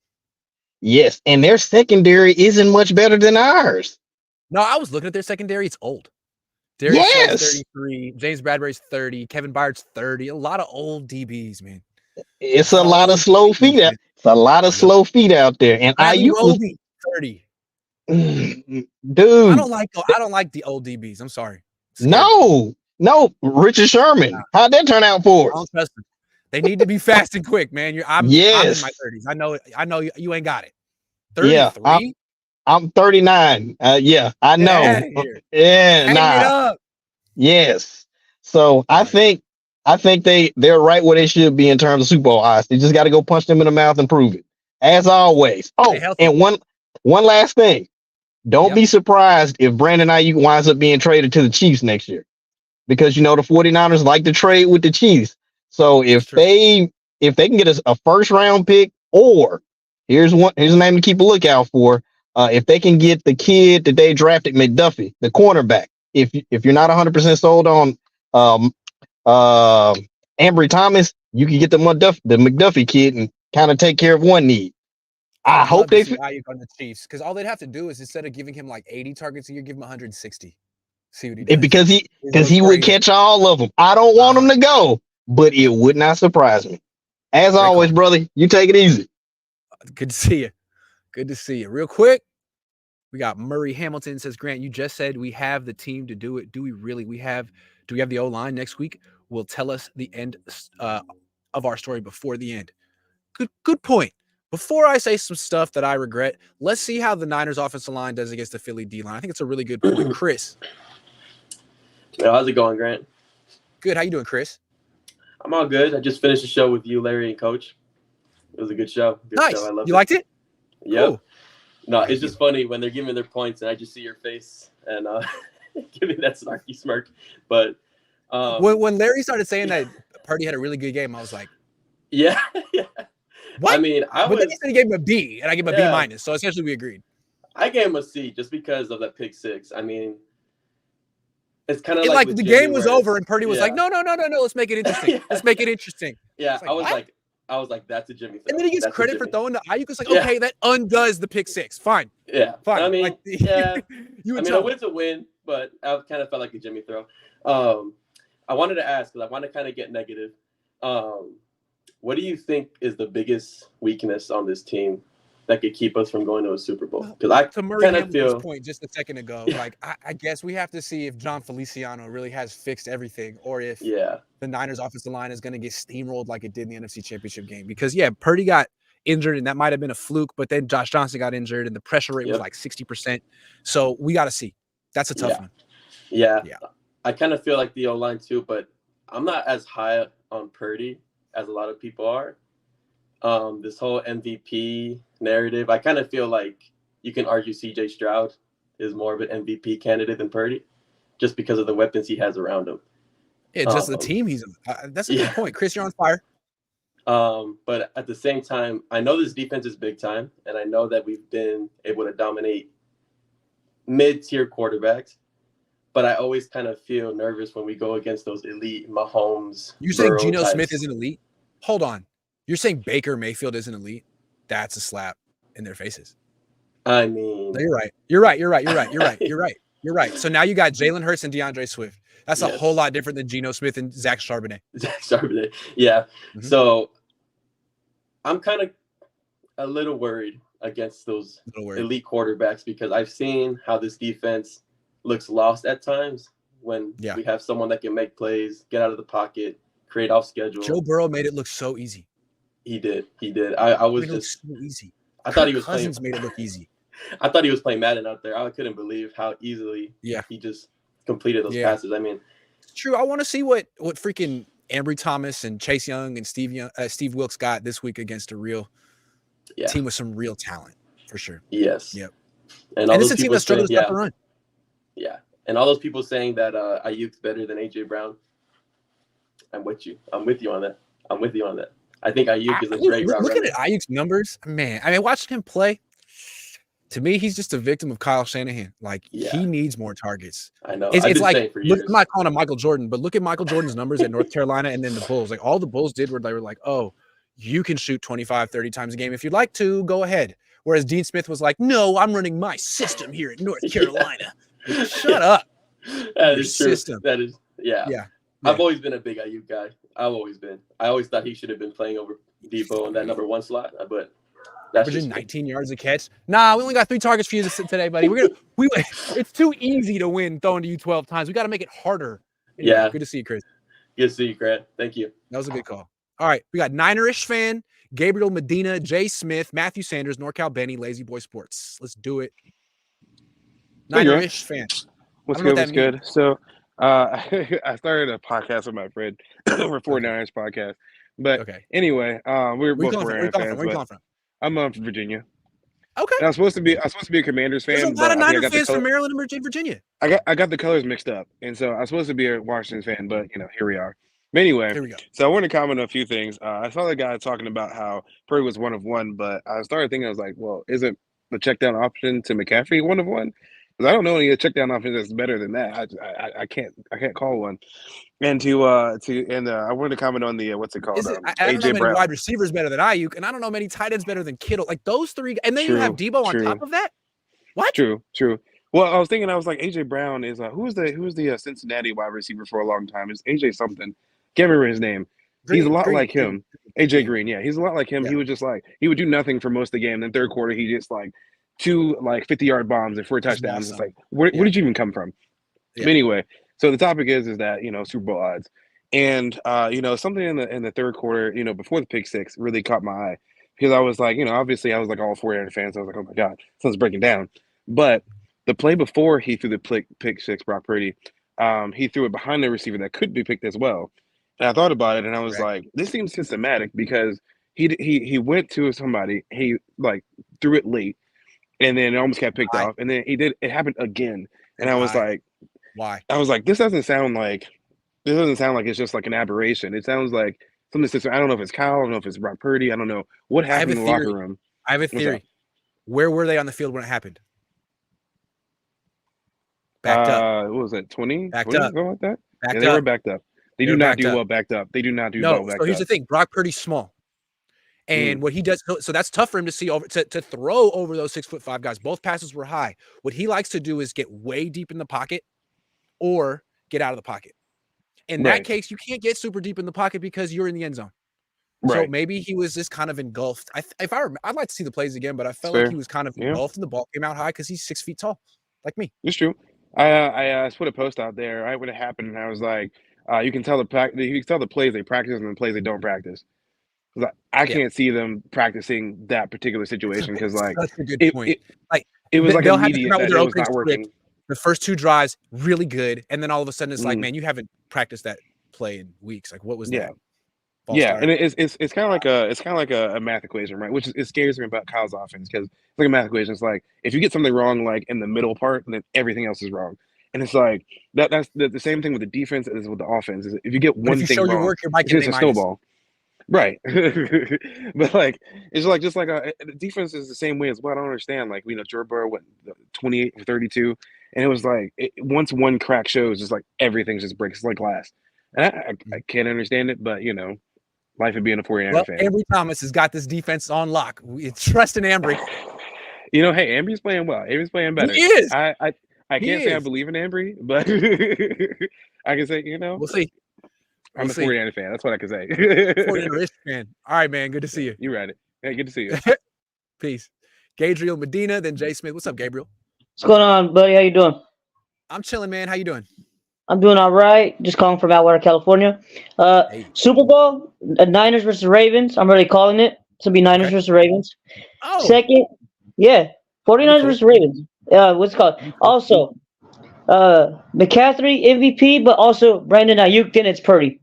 Yes, and their secondary isn't much better than ours. No, I was looking at their secondary. It's old. Darius Slay's 33, James Bradbury's 30, Kevin Byard's 30. A lot of old DBs, man. It's a lot of slow feet out. It's a lot of slow feet out there. And Ayuk was 30. Dude, I don't like the old DBs. I'm sorry. No, Richard Sherman. How'd that turn out for us? They need to be fast and quick, man. I'm in my 30s. I know you ain't got it. 33? Yeah, I'm 39. Yeah, I know. Yeah, Yes. So I think they're right where they should be in terms of Super Bowl odds. They just got to go punch them in the mouth and prove it. As always. Oh, and one last thing. Don't be surprised if Brandon Ayuk winds up being traded to the Chiefs next year. Because the 49ers like to trade with the Chiefs. So if they can get a first round pick, or here's a name to keep a lookout for. If they can get the kid that they drafted, McDuffie, the cornerback. If you're not 100% sold on Ambry Thomas, you can get the McDuffie kid and kind of take care of one need. I hope they see Ayuk on the Chiefs, because all they'd have to do is, instead of giving him like 80 targets a year, give him 160. See what he does. Because he would catch all of them. I don't want him to go, but it would not surprise me. As always, brother, you take it easy. Good to see you. Good to see you. Real quick, we got Murray Hamilton says, Grant, you just said we have the team to do it. Do we really? Do we have the O-line next week? Will tell us the end of our story before the end. Good point. Before I say some stuff that I regret, let's see how the Niners offensive line does against the Philly D-line. I think it's a really good point. Chris. How's it going, Grant? Good. How you doing, Chris? I'm all good. I just finished the show with you, Larry, and Coach. It was a good show. Nice. Show. I loved you liked it? Yep. Cool. No, it's just funny when they're giving their points and I just see your face and giving that snarky smirk. But when Larry started saying that Purdy had a really good game, I was like, yeah. What? I mean, but then he said he gave him a B, and I gave him a B minus. So essentially, we agreed. I gave him a C just because of that pick six. I mean, it's kind of like the game was over, and Purdy was like, "No, let's make it interesting. Let's make it interesting." Yeah, I was like, that's a Jimmy throw. And then he gets credit for throwing the Ayuk. It's like, okay, that undoes the pick six. Fine. Yeah, fine. I mean, like, a win's a win, but I kind of felt like a Jimmy throw. I wanted to ask because I want to kind of get negative. What do you think is the biggest weakness on this team that could keep us from going to a Super Bowl? Because I kind of feel point just a second ago. Like I guess we have to see if John Feliciano really has fixed everything, or if the Niners offensive line is going to get steamrolled like it did in the NFC Championship game. Because Purdy got injured, and that might have been a fluke. But then Josh Johnson got injured, and the pressure rate was like 60%. So we got to see. That's a tough one. Yeah. I kind of feel like the O-line too, but I'm not as high on Purdy as a lot of people are. This whole MVP narrative, I kind of feel like you can argue CJ Stroud is more of an MVP candidate than Purdy just because of the weapons he has around him. Yeah, just the team he's that's a good point. Chris, you're on fire. But at the same time, I know this defense is big time, and I know that we've been able to dominate mid-tier quarterbacks. But I always kind of feel nervous when we go against those elite Mahomes. You saying Geno Smith isn't elite? Hold on. You're saying Baker Mayfield isn't elite? That's a slap in their faces. I mean, no, you're right. So now you got Jalen Hurts and DeAndre Swift. That's a whole lot different than Geno Smith and Zach Charbonnet. Yeah. Mm-hmm. So I'm kind of a little worried against those elite quarterbacks because I've seen how this defense looks lost at times when we have someone that can make plays, get out of the pocket, create off schedule. Joe Burrow made it look so easy. He did. I was just so easy. I thought he was Cousins made it look easy. I thought he was playing Madden out there. I couldn't believe how easily he just completed those passes. I mean, it's true. I want to see what freaking Ambry Thomas and Chase Young and Steve Wilkes got this week against a real team with some real talent for sure. Yes. Yep. And it's a team that struggles to stop a run. Yeah. And all those people saying that Ayuk's better than AJ Brown. I'm with you. I'm with you on that. I think Ayuk is a great route runner. Looking at Ayuk's numbers, man. I mean, watching him play, to me, he's just a victim of Kyle Shanahan. Like, he needs more targets. I know. It's like, I'm not calling him Michael Jordan, but look at Michael Jordan's numbers at North Carolina and then the Bulls. Like, all the Bulls did were they were like, oh, you can shoot 25, 30 times a game. If you'd like to, go ahead. Whereas Dean Smith was like, no, I'm running my system here at North Carolina. Shut up. That is true. System. That is, yeah. I've always been a big Ayuk guy. I've always been. I always thought he should have been playing over Depot in that number 1 slot, but that's just 19 yards a catch. Nah, we only got 3 targets for you today, buddy. It's too easy to win throwing to you 12 times. We got to make it harder. Anyway, good to see you, Chris. Good to see you, Grant. Thank you. That was a good call. All right, we got Ninerish fan, Gabriel Medina, Jay Smith, Matthew Sanders, NorCal Benny, Lazy Boy Sports. Let's do it. Ninerish fan. What's good? So I started a podcast with my friend over 49ers podcast. But anyway, we're both Rams fans. Where you calling from? I'm from Virginia. Okay. And I was supposed to be a Commanders fan. There's a lot of Niner fans from Maryland and Virginia. I got the colors mixed up, and so I was supposed to be a Washington fan, but here we are. But anyway, here we go. So I want to comment on a few things. I saw the guy talking about how Purdy was 1 of 1, but I started thinking, I was like, well, isn't the check down option to McCaffrey 1 of 1? Because I don't know any check down option that's better than that. I can't call one. And I wanted to comment on the what's it called? I don't know many wide receivers better than Ayuk, and I don't know many tight ends better than Kittle. Like those 3, and then you have Debo on top of that. What? True. Well, I was thinking, AJ Brown is who's the Cincinnati wide receiver for a long time? It's AJ something. Can't remember his name. He's a lot like him. AJ Green, yeah, he's a lot like him. Yeah. He would do nothing for most of the game. Then third quarter, he just 2 50-yard bombs and 4 touchdowns. It's like, where did you even come from? Yeah. But anyway, so the topic is that Super Bowl odds, And something in the third quarter, before the pick six, really caught my eye because I was like, obviously I was like all 49er fans. I was like, oh my god, something's breaking down. But the play before he threw the pick six, Brock Purdy, he threw it behind the receiver that could be picked as well. And I thought about it, and I was like, this seems systematic because he went to somebody, he like threw it late, and then it almost got picked off, and then it happened again, and I was like, why? I was like, this doesn't sound like it's just like an aberration. It sounds like something system. I don't know if it's Kyle, I don't know if it's Brock Purdy, I don't know what happened in the locker room. I have a theory. Where were they on the field when it happened? Backed up. What was it, 20? Backed 20, up. something like that? Backed Yeah, they up. were backed up. They do not do well backed up. They do not do well backed up. So here's the thing. Brock Purdy's small. And what he does, so that's tough for him to see over to throw over those 6'5" guys. Both passes were high. What he likes to do is get way deep in the pocket or get out of the pocket. In that case, you can't get super deep in the pocket because you're in the end zone. So maybe he was just kind of engulfed. I'd like to see the plays again, but I felt like he was kind of engulfed and the ball came out high because he's 6 feet tall, like me. It's true. I put a post out there right when it happened, and I was like, you can tell the plays they practice and the plays they don't practice. I can't see them practicing that particular situation because, like, that's a good point. It was like they'll have to immediate come out with that their it was opening not working. script. The first 2 drives really good, and then all of a sudden it's like, man, you haven't practiced that play in weeks. Like, what was that? And it's kind of like a math equation, right? Which it scares me about Kyle's offense because it's like a math equation. It's like if you get something wrong, like in the middle part, then everything else is wrong. And it's like that's the same thing with the defense as with the offense. Is if you get one thing wrong, it's just a snowball. Right. But like it's like just like the defense is the same way as well. I don't understand. Like, Joe Burrow went 28 for 32, and it was like once one crack shows, it's like everything just breaks like glass. And I can't understand it, but life of being a 49er fan. Ambry Thomas has got this defense on lock. It's trust in Ambry. Hey, Ambry's playing well. Ambry's playing better. He is. I can't say I believe in Ambry, but I can say, we'll see. I'm a 49er fan. That's what I can say. 49er fan. All right, man. Good to see you. You read it. Hey, good to see you. Peace. Gabriel Medina, then Jay Smith. What's up, Gabriel? What's going on, buddy? How you doing? I'm chilling, man. How you doing? I'm doing all right. Just calling from Atwater, California. Super Bowl, Niners versus Ravens. I'm already calling it. It's going to be Niners versus Ravens. Oh. Second, 49ers versus Ravens. What's it called? Also, McCaffrey, MVP, but also Brandon Ayuk, then it's Purdy.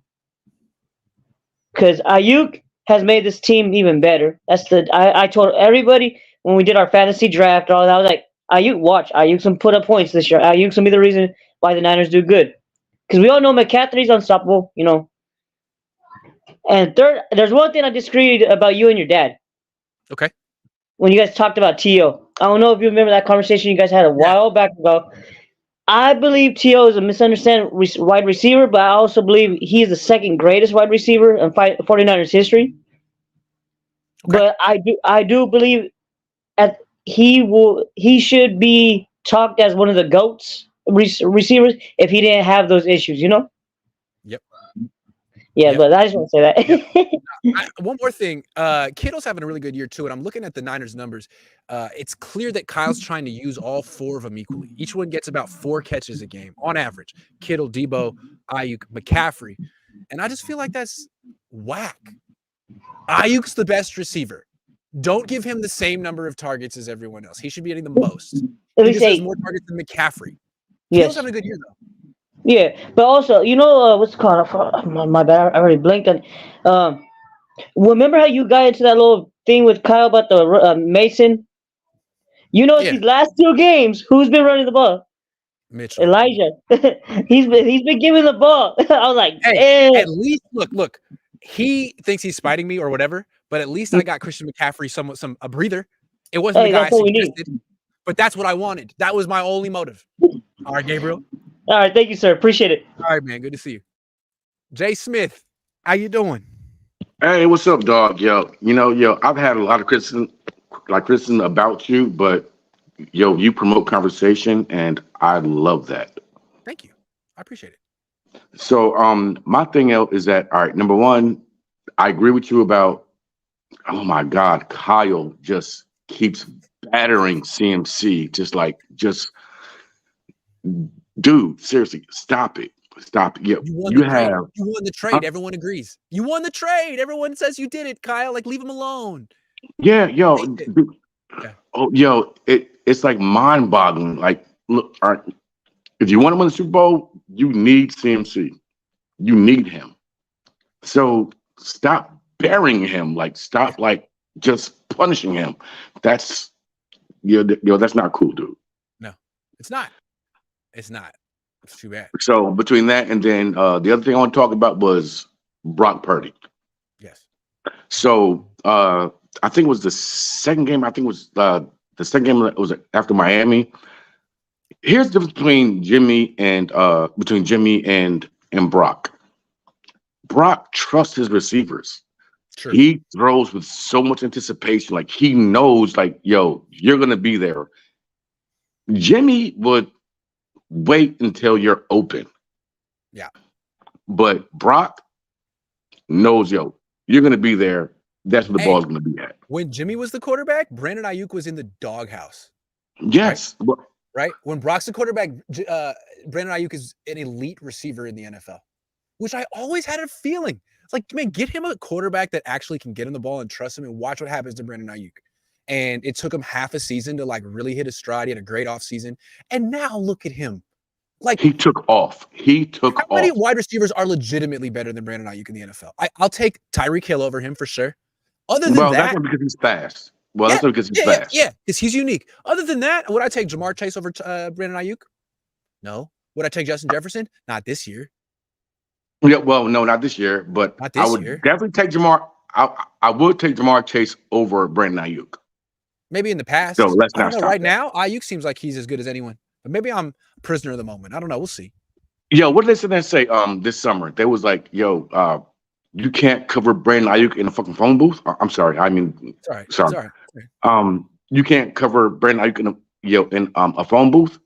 Because Ayuk has made this team even better. I told everybody when we did our fantasy draft, I was like, Ayuk, watch. Ayuk's going to put up points this year. Ayuk's going to be the reason why the Niners do good. Because we all know McCaffrey's unstoppable, And third, there's one thing I disagreed about you and your dad. Okay. When you guys talked about T.O. I don't know if you remember that conversation you guys had a while back ago. I believe T.O. is a misunderstood wide receiver, but I also believe he is the second greatest wide receiver in 49ers history. Okay. But I do believe he should be talked as one of the GOATs receivers if he didn't have those issues, Yep. Yeah, but I just want to say that. One more thing. Kittle's having a really good year too, and I'm looking at the Niners numbers. It's clear that Kyle's trying to use all 4 of them equally. Each one gets about 4 catches a game on average. Kittle, Debo, Ayuk, McCaffrey. And I just feel like that's whack. Ayuk's the best receiver. Don't give him the same number of targets as everyone else. He should be getting the most. He just has more targets than McCaffrey. Kittle's having a good year, though. Yeah, but also, what's it called? My bad. I already blinked on. Remember how you got into that little thing with Kyle about the Mason? These last 2 games, who's been running the ball? Mitchell. Elijah. he's been giving the ball. I was like, hey, at least look. He thinks he's spiting me or whatever, but at least I got Christian McCaffrey a breather. It wasn't the guy I suggested, but that's what I wanted. That was my only motive. All right, Gabriel. All right, thank you, sir. Appreciate it. All right, man. Good to see you. Jay Smith, how you doing? Hey, what's up, dog? Yo, I've had a lot of criticism about you, but you promote conversation, and I love that. Thank you. I appreciate it. So, my thing is that, all right, number one, I agree with you about, oh my God, Kyle just keeps battering CMC, dude, seriously, stop it. Stop. You won the trade. You won the trade. Everyone agrees. You won the trade. Everyone says you did it, Kyle. Like, leave him alone. Yeah, yo. Yeah. Oh, yo, it's like mind-boggling. Like, look, all right, if you want to win the Super Bowl, you need CMC. You need him. So stop burying him. Like, stop like just punishing him. That's that's not cool, dude. No, it's not. It's not. It's too bad. So between that and then the other thing I want to talk about was Brock Purdy. Yes. So I think it was the second game. I think it was the second game that was after Miami. Here's the difference between Jimmy and Brock. Brock trusts his receivers. True. He throws with so much anticipation. Like he knows, like, yo, you're gonna be there. Jimmy would wait until you're open. Yeah. But Brock knows, yo, you're gonna be there. That's where the ball's gonna be at. When Jimmy was the quarterback, Brandon Ayuk was in the doghouse. Yes. Right? When Brock's the quarterback, Brandon Ayuk is an elite receiver in the NFL, which I always had a feeling. It's like, man, get him a quarterback that actually can get him the ball and trust him and watch what happens to Brandon Ayuk. And it took him half a season to like really hit his stride. He had a great offseason. And now look at him. Like he took off. How many wide receivers are legitimately better than Brandon Ayuk in the NFL? I'll take Tyreek Hill over him for sure. Other than that, that's not because he's fast. That's not because he's fast. Yeah, because he's unique. Other than that, would I take Jamar Chase over Brandon Ayuk? No. Would I take Justin Jefferson? Not this year. Yeah, well, no, not this year, but I would definitely take Jamar. I would take Jamar Chase over Brandon Ayuk. Maybe in the past. So let's not I don't know. stop Right that. now, Ayuk seems like he's as good as anyone. But maybe I'm a prisoner of the moment. I don't know. We'll see. Yo, what did they sit there and say this summer? They was like, yo, you can't cover Brandon Ayuk in a fucking phone booth. I'm sorry. I mean, it's all right. Sorry. It's all right. You can't cover Brandon Ayuk in a phone booth.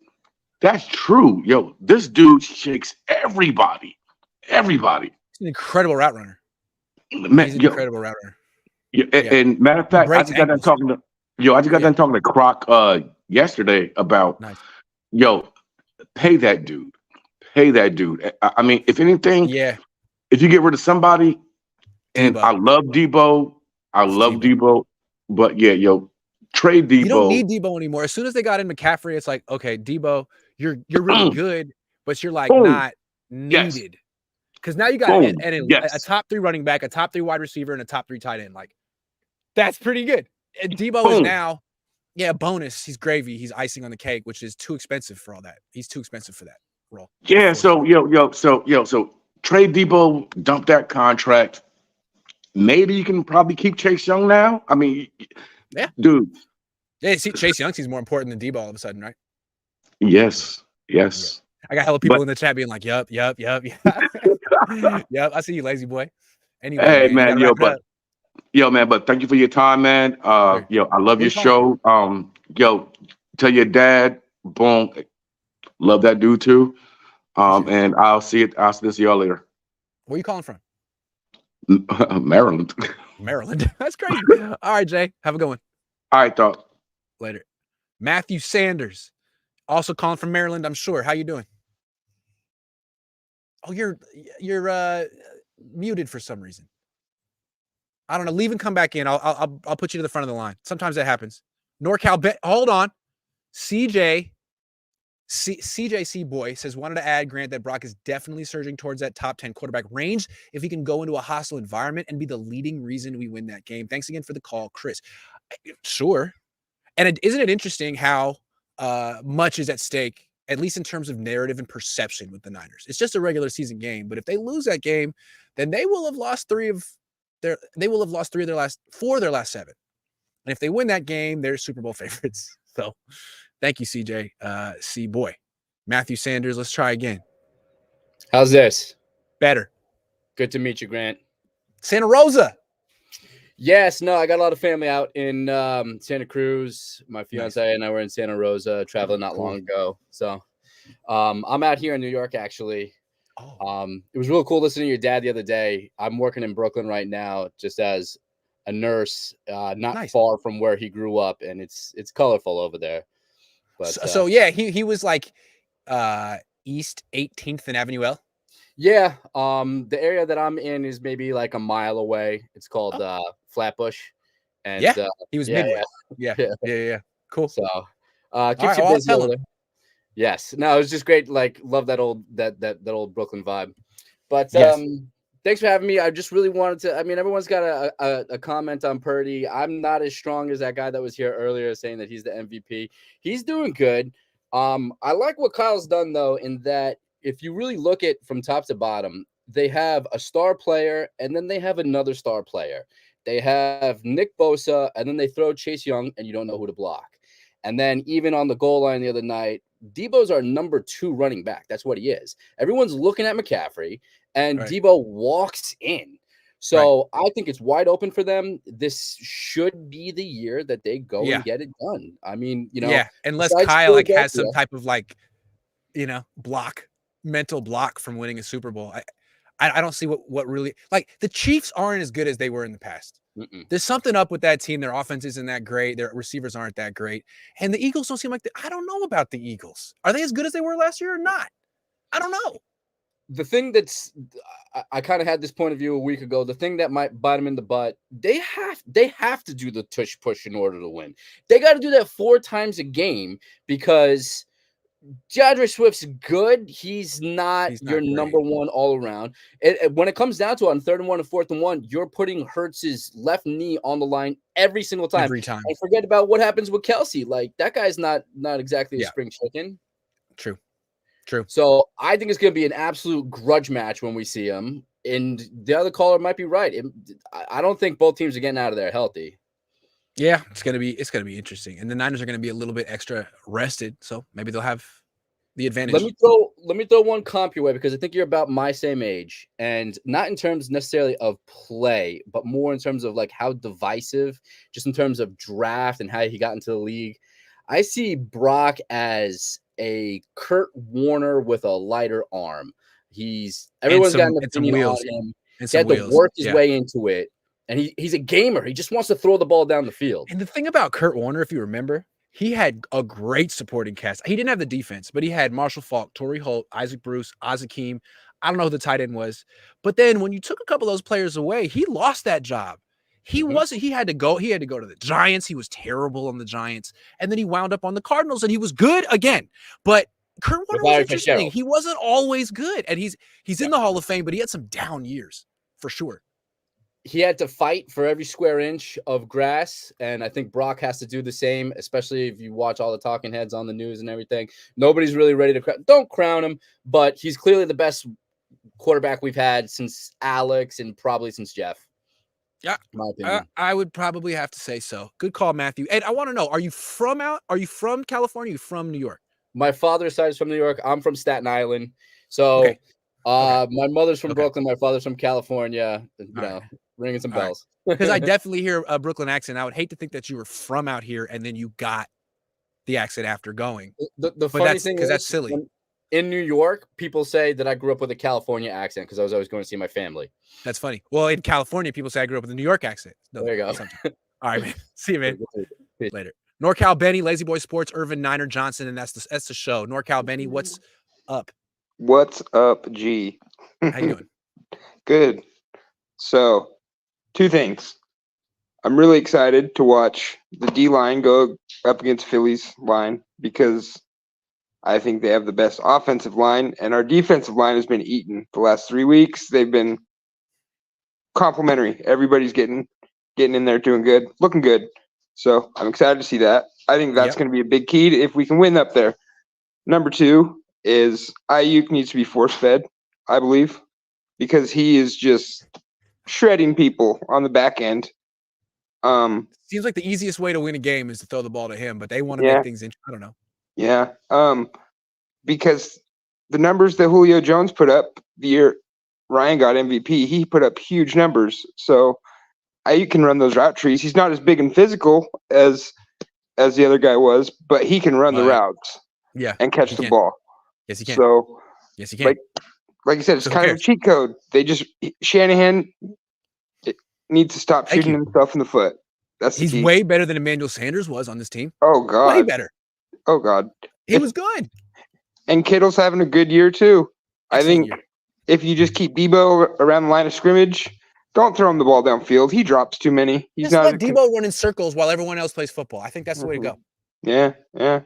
That's true. Yo, this dude shakes everybody. Everybody. He's an incredible route runner. Man, he's an incredible route runner. Yeah, and matter of fact, I just got done talking to Croc yesterday about pay that dude. Pay that dude. I mean, if anything, if you get rid of somebody, and I love Debo, but trade Debo. You don't need Debo anymore. As soon as they got in McCaffrey, it's like, okay, Debo, you're really good, but you're like not needed. Because now you got a top 3 running back, a top 3 wide receiver, and a top 3 tight end. Like, that's pretty good. And Debo is now, bonus. He's gravy. He's icing on the cake, which is too expensive for all that. He's too expensive for that role. Yeah. So trade Debo, dump that contract. Maybe you can probably keep Chase Young now. I mean, dude. Yeah, see, Chase Young seems more important than Debo all of a sudden, right? Yes. I got hella people in the chat being like, yup. Yup, I see you, lazy boy. Anyway, hey, man, but thank you for your time, man. I love your show. Tell your dad, boom, love that dude too. And I'll see y'all later. Where are you calling from? Maryland. Maryland. That's crazy. All right, Jay. Have a good one. All right, dog. Later. Matthew Sanders, also calling from Maryland, I'm sure. How you doing? Oh, you're muted for some reason. I don't know. Leave and come back in. I'll put you to the front of the line. Sometimes that happens. NorCal, hold on. CJC boy says, wanted to add, Grant, that Brock is definitely surging towards that top 10 quarterback range if he can go into a hostile environment and be the leading reason we win that game. Thanks again for the call, Chris. Sure. And isn't it interesting how much is at stake, at least in terms of narrative and perception with the Niners? It's just a regular season game, but if they lose that game, then they will have lost 3 of their last 7. And if they win that game, they're Super Bowl favorites. So thank you, CJ. C boy. Matthew Sanders, let's try again. How's this? Better. Good to meet you, Grant. Santa Rosa. Yes, no, I got a lot of family out in Santa Cruz. My fiance and I were in Santa Rosa traveling not long ago. So I'm out here in New York, actually. It was real cool listening to your dad the other day. I'm working in Brooklyn right now just as a nurse, not far from where he grew up, and it's colorful over there. But so yeah, he was like East 18th and Avenue L. Yeah. The area that I'm in is maybe like a mile away. It's called Flatbush. And Yeah, he was yeah, Midway. Yeah. Cool. So All keeps right, you well, I'll busy tell over him. there. Yes. No, it was just great. Like, love that old Brooklyn vibe. But Yes. thanks for having me. I just really wanted to. I mean, everyone's got a comment on Purdy. I'm not as strong as that guy that was here earlier saying that he's the MVP. He's doing good. I like what Kyle's done though, in that if you really look at from top to bottom, they have a star player and then they have another star player. They have Nick Bosa and then they throw Chase Young and you don't know who to block. And then even on the goal line the other night, Debo's our number 2 running back. That's what he is. Everyone's looking at McCaffrey, and Debo walks in. So I think it's wide open for them. This should be the year that they go and get it done. I mean, unless Kyle has some type of mental block from winning a Super Bowl. I don't see what really the Chiefs aren't as good as they were in the past. There's something up with that team. Their offense isn't that great. Their receivers aren't that great. And the Eagles don't seem like I don't know about the Eagles. Are they as good as they were last year or not? I don't know. The thing that's I kind of had this point of view a week ago. The thing that might bite them in the butt, they have to do the tush push in order to win. They got to do that 4 times a game because DeAndre Swift's good. He's not your great. number 1 all around. When it comes down to it on 3rd and 1 and 4th and 1, you're putting Hurts's left knee on the line every single time. And forget about what happens with Kelsey. Like, that guy's not exactly a spring chicken. True. So I think it's going to be an absolute grudge match when we see him. And the other caller might be right. I don't think both teams are getting out of there healthy. Yeah, it's gonna be interesting, and the Niners are gonna be a little bit extra rested, so maybe they'll have the advantage. Let me throw one comp your way because I think you're about my same age, and not in terms necessarily of play, but more in terms of like how divisive, just in terms of draft and how he got into the league. I see Brock as a Kurt Warner with a lighter arm. Everyone's got an opinion on him. He had to work his way into it. And he's a gamer. He just wants to throw the ball down the field. And the thing about Kurt Warner, if you remember, he had a great supporting cast. He didn't have the defense, but he had Marshall Faulk, Torrey Holt, Isaac Bruce, Azakim. I don't know who the tight end was. But then when you took a couple of those players away, he lost that job. He had to go to the Giants. He was terrible on the Giants. And then he wound up on the Cardinals and he was good again. But Kurt Warner was interesting. He wasn't always good. And he's in the Hall of Fame, but he had some down years for sure. He had to fight for every square inch of grass, and I think Brock has to do the same, especially if you watch all the talking heads on the news and everything. Nobody's really ready to don't crown him, but he's clearly the best quarterback we've had since Alex and probably since Jeff. Yeah, I would probably have to say so. Good call, Matthew. And I want to know, are you from California? Are you from New York? My father's side is from New York. I'm from Staten Island. So my mother's from Brooklyn. My father's from California. Ringing some bells. Because I definitely hear a Brooklyn accent. I would hate to think that you were from out here and then you got the accent after going. The funny thing is, that's silly. In New York, people say that I grew up with a California accent because I was always going to see my family. That's funny. Well, in California, people say I grew up with a New York accent. No, there you go. All right, man. See you, man. Later. NorCal Benny, Lazy Boy Sports, Irvin Niner Johnson, and that's the show. NorCal Benny, what's up? What's up, G? How you doing? Good. So, 2 things. I'm really excited to watch the D-line go up against Philly's line because I think they have the best offensive line, and our defensive line has been eaten the last 3 weeks. They've been complimentary. Everybody's getting in there, doing good, looking good. So I'm excited to see that. I think that's going to be a big key if we can win up there. Number 2 is Ayuk needs to be force-fed, I believe, because he is just shredding people on the back end. Seems like the easiest way to win a game is to throw the ball to him, but they want to make things interesting. I don't know. Yeah. Because the numbers that Julio Jones put up the year Ryan got MVP, he put up huge numbers. So you can run those route trees. He's not as big and physical as the other guy was, but he can run the routes. Yeah. And catch the ball. Yes, he can. So yes, he can. Like you said, it's kind of a cheat code. Shanahan needs to stop shooting himself in the foot. He's way better than Emmanuel Sanders was on this team. Oh God. Way better. Oh God. He was good. And Kittle's having a good year too. I think if you just keep Debo around the line of scrimmage, don't throw him the ball downfield. He drops too many. He's Just not let Debo run in circles while everyone else plays football. I think that's the way to go. Yeah.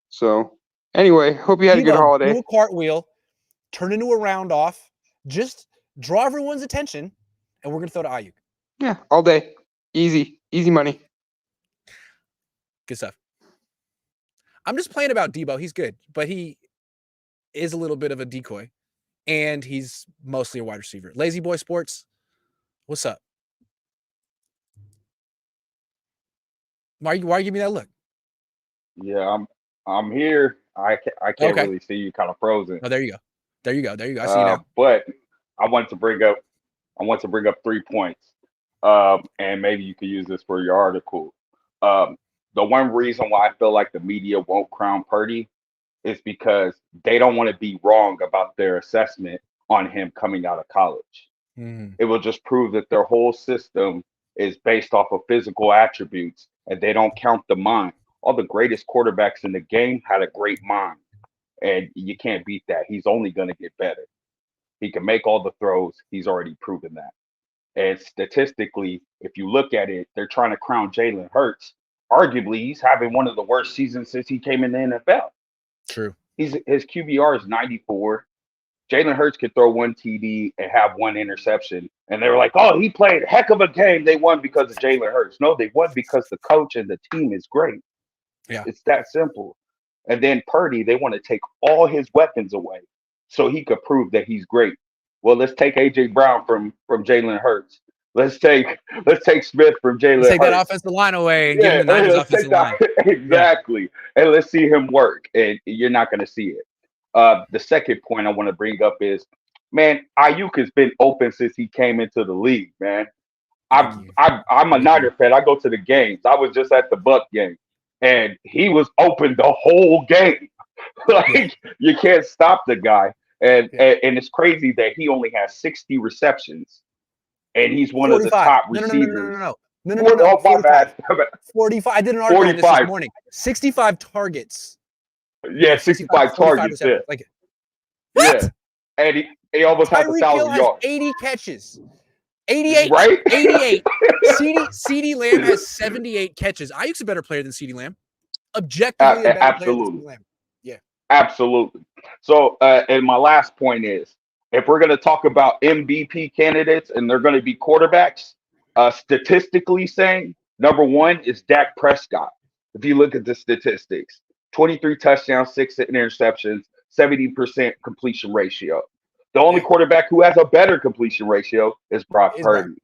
So anyway, hope you had a good holiday. Do a cartwheel, turn into a round off, just draw everyone's attention, and we're gonna throw to Ayuk. Yeah, all day. Easy money. Good stuff. I'm just playing about Debo. He's good, but he is a little bit of a decoy, and he's mostly a wide receiver. Lazy Boy Sports, what's up? Why are you giving me that look? Yeah, I'm here. I can't really see you, kind of frozen. Oh, there you go. I see you now. But I want to bring up 3 points, and maybe you could use this for your article. The one reason why I feel like the media won't crown Purdy is because they don't want to be wrong about their assessment on him coming out of college. It will just prove that their whole system is based off of physical attributes, and they don't count the mind. All the greatest quarterbacks in the game had a great mind, and you can't beat that. He's only going to get better. He can make all the throws. He's already proven that. And statistically, if you look at it, they're trying to crown Jalen Hurts. Arguably, he's having one of the worst seasons since he came in the NFL. True. His QBR is 94. Jalen Hurts could throw one TD and have one interception. And they were like, oh, he played a heck of a game. They won because of Jalen Hurts. No, they won because the coach and the team is great. Yeah. It's that simple. And then Purdy, they want to take all his weapons away so he could prove that he's great. Well, let's take A.J. Brown from Jalen Hurts. Let's take Smith from Jalen Hurts. Take that offensive line away and give him the Niners offensive line. Exactly. Yeah. And let's see him work. And you're not going to see it. The second point I want to bring up is, man, Ayuk has been open since he came into the league, man. I'm a Niner fan. I go to the games. I was just at the Buck game, and he was open the whole game. You can't stop the guy. And it's crazy that he only has 60 receptions, and he's one 45. Of the top receivers. No. Oh, my bad. 45. I did an article on this morning. 65 targets. Yeah, 65 targets. Yeah. What? Yeah. And he almost has 1,000 yards. 80 catches. 88. Right? 88. CeeDee Lamb has 78 catches. Ayuk's a better player than CeeDee Lamb. Objectively a better player than CeeDee Lamb. Yeah. Absolutely. So, and my last point is, if we're going to talk about MVP candidates and they're going to be quarterbacks, statistically saying, number one is Dak Prescott. If you look at the statistics, 23 touchdowns, 6 interceptions, 70% completion ratio. The only quarterback who has a better completion ratio is Brock Purdy.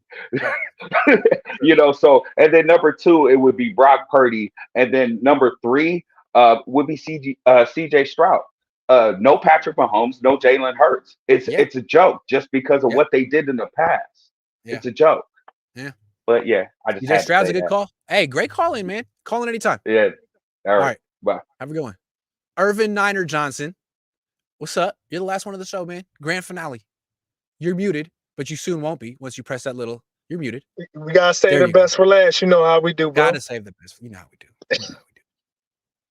So, and then number two, it would be Brock Purdy. And then number three would be CJ Stroud. No Patrick Mahomes, no Jalen Hurts. It's a joke just because of what they did in the past. Yeah. It's a joke. Yeah. But yeah, I just CJ Stroud's a good call. Hey, great calling, man. Calling anytime. Yeah. All right. Bye. Have a good one. Irvin Niner Johnson. What's up? You're the last one of the show, man. Grand finale. You're muted, but you soon won't be once you press that little. You're muted. We gotta save the best for last. You know how we do, bro. Gotta save the best. You know how we do.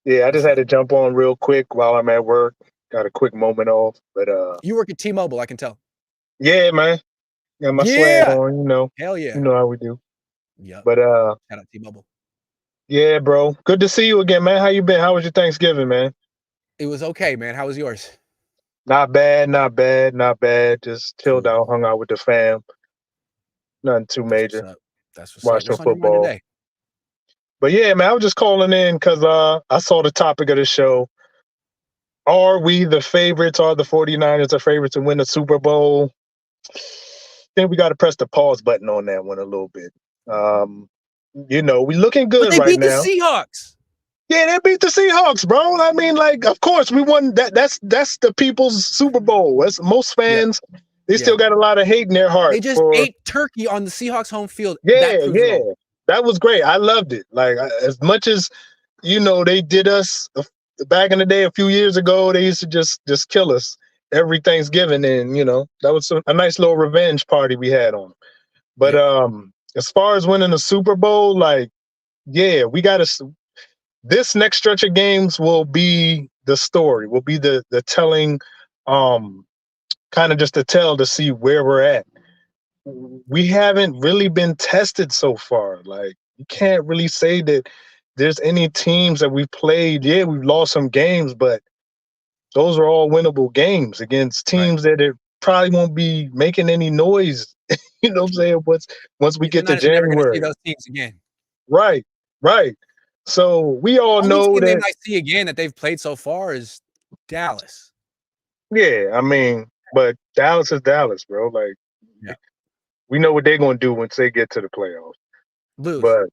Yeah, I just had to jump on real quick while I'm at work. Got a quick moment off, but you work at T-Mobile, I can tell. Yeah, man. Got my swag on, you know. Hell yeah. You know how we do. Yeah. But shout out T-Mobile. Yeah, bro. Good to see you again, man. How you been? How was your Thanksgiving, man? It was okay, man. How was yours? Not bad. Just chilled out, hung out with the fam. Nothing too major. That's what's Watched some football. Today? But yeah, man, I was just calling in because I saw the topic of the show. Are we the favorites? Are the 49ers the favorites to win the Super Bowl? I think we got to press the pause button on that one a little bit. We looking good right now. They beat the Seahawks. Yeah, they beat the Seahawks, bro. I mean, like, of course, we won. That's the people's Super Bowl. That's most fans. Yeah. They still got a lot of hate in their heart. They just ate turkey on the Seahawks home field. Yeah. That was great. I loved it. Like, as much as, they did us back in the day a few years ago, they used to just kill us every Thanksgiving. And, that was a nice little revenge party we had on them. But as far as winning the Super Bowl, like, yeah, we got to. This next stretch of games will be the story, will be the telling kind of just a tell to see where we're at. We haven't really been tested so far. Like, you can't really say that there's any teams that we've played. Yeah, we've lost some games, but those are all winnable games against teams that it probably won't be making any noise. You know what I'm saying? Once we get to Never going to see January. those teams again. Right, right. So we all Only know team they that. might see again that they've played so far is Dallas. Yeah, I mean, but Dallas is Dallas, bro. Like, we know what they're gonna do once they get to the playoffs. Lose. But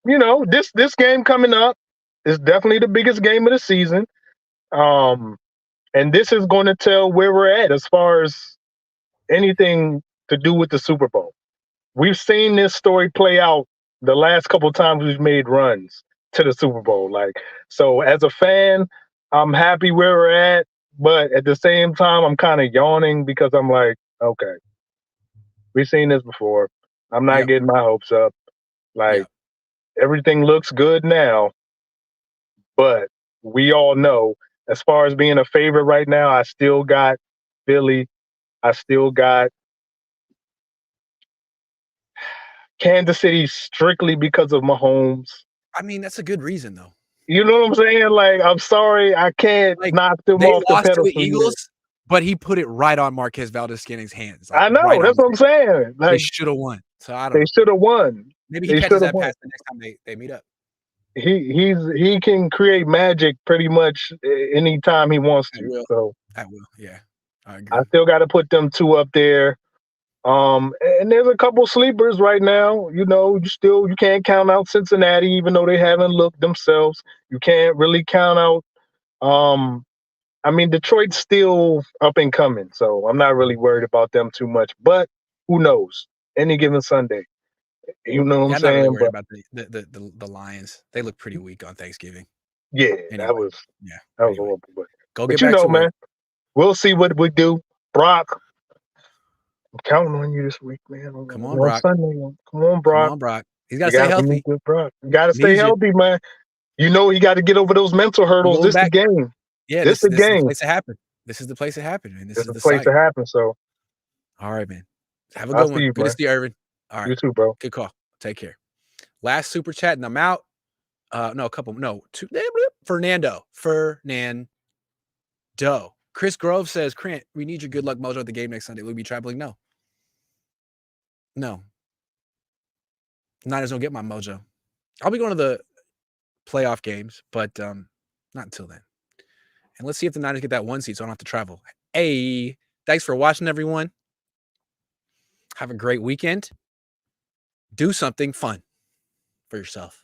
you know, this game coming up is definitely the biggest game of the season. And this is going to tell where we're at as far as anything to do with the Super Bowl. We've seen this story play out the last couple of times we've made runs to the Super Bowl. Like, so as a fan, I'm happy where we're at, but at the same time, I'm kind of yawning because I'm like, okay, we've seen this before. I'm not getting my hopes up. Like, everything looks good now, but we all know, as far as being a favorite right now, I still got Philly. I still got Kansas City strictly because of Mahomes. I mean, that's a good reason, though. You know what I'm saying? Like, I'm sorry, I can't knock them They off the lost to pedestal the yet. Eagles, but he put it right on Marquez Valdez-Scantlin's hands. Like, I know, right that's what I'm saying. they Like, should have won. So I don't they know. should have won. Maybe he They catches should have that won. pass the next time they meet up. He can create magic pretty much anytime he wants to. So I will. Yeah, I agree. I still got to put them two up there. And there's a couple sleepers right now. You know, you can't count out Cincinnati, even though they haven't looked themselves. You can't really count out. I mean, Detroit's still up and coming, so I'm not really worried about them too much. But who knows? Any given Sunday, you know what I'm I'm not really saying? worried But about the Lions. They look pretty weak on Thanksgiving. yeah, Anyway, that was horrible. Go But get you back know, to work. man, we'll see what we do. Brock, I'm counting on you this week, man. Come on, Brock. Sunday. Come on, Brock. Come on, Brock. He's got to You stay gotta be healthy. good, Brock. You gotta stay Needs you. healthy, man. You know he got to get over those mental hurdles. This the game. Yeah, this the is the game. place to happen. This is the place to happen, man. This is the place site. to happen. So, all right, man. Have a I'll good one. see you, Good to see you, Irvin. All right. You too, bro. Good call. Take care. Last super chat, and I'm out. Two. Fernando. Chris Grove says, Grant, we need your good luck mojo at the game next Sunday. Will we be traveling? No. Niners don't get my mojo. I'll be going to the playoff games, but not until then. And let's see if the Niners get that 1 seed so I don't have to travel. Hey, thanks for watching, everyone. Have a great weekend. Do something fun for yourself.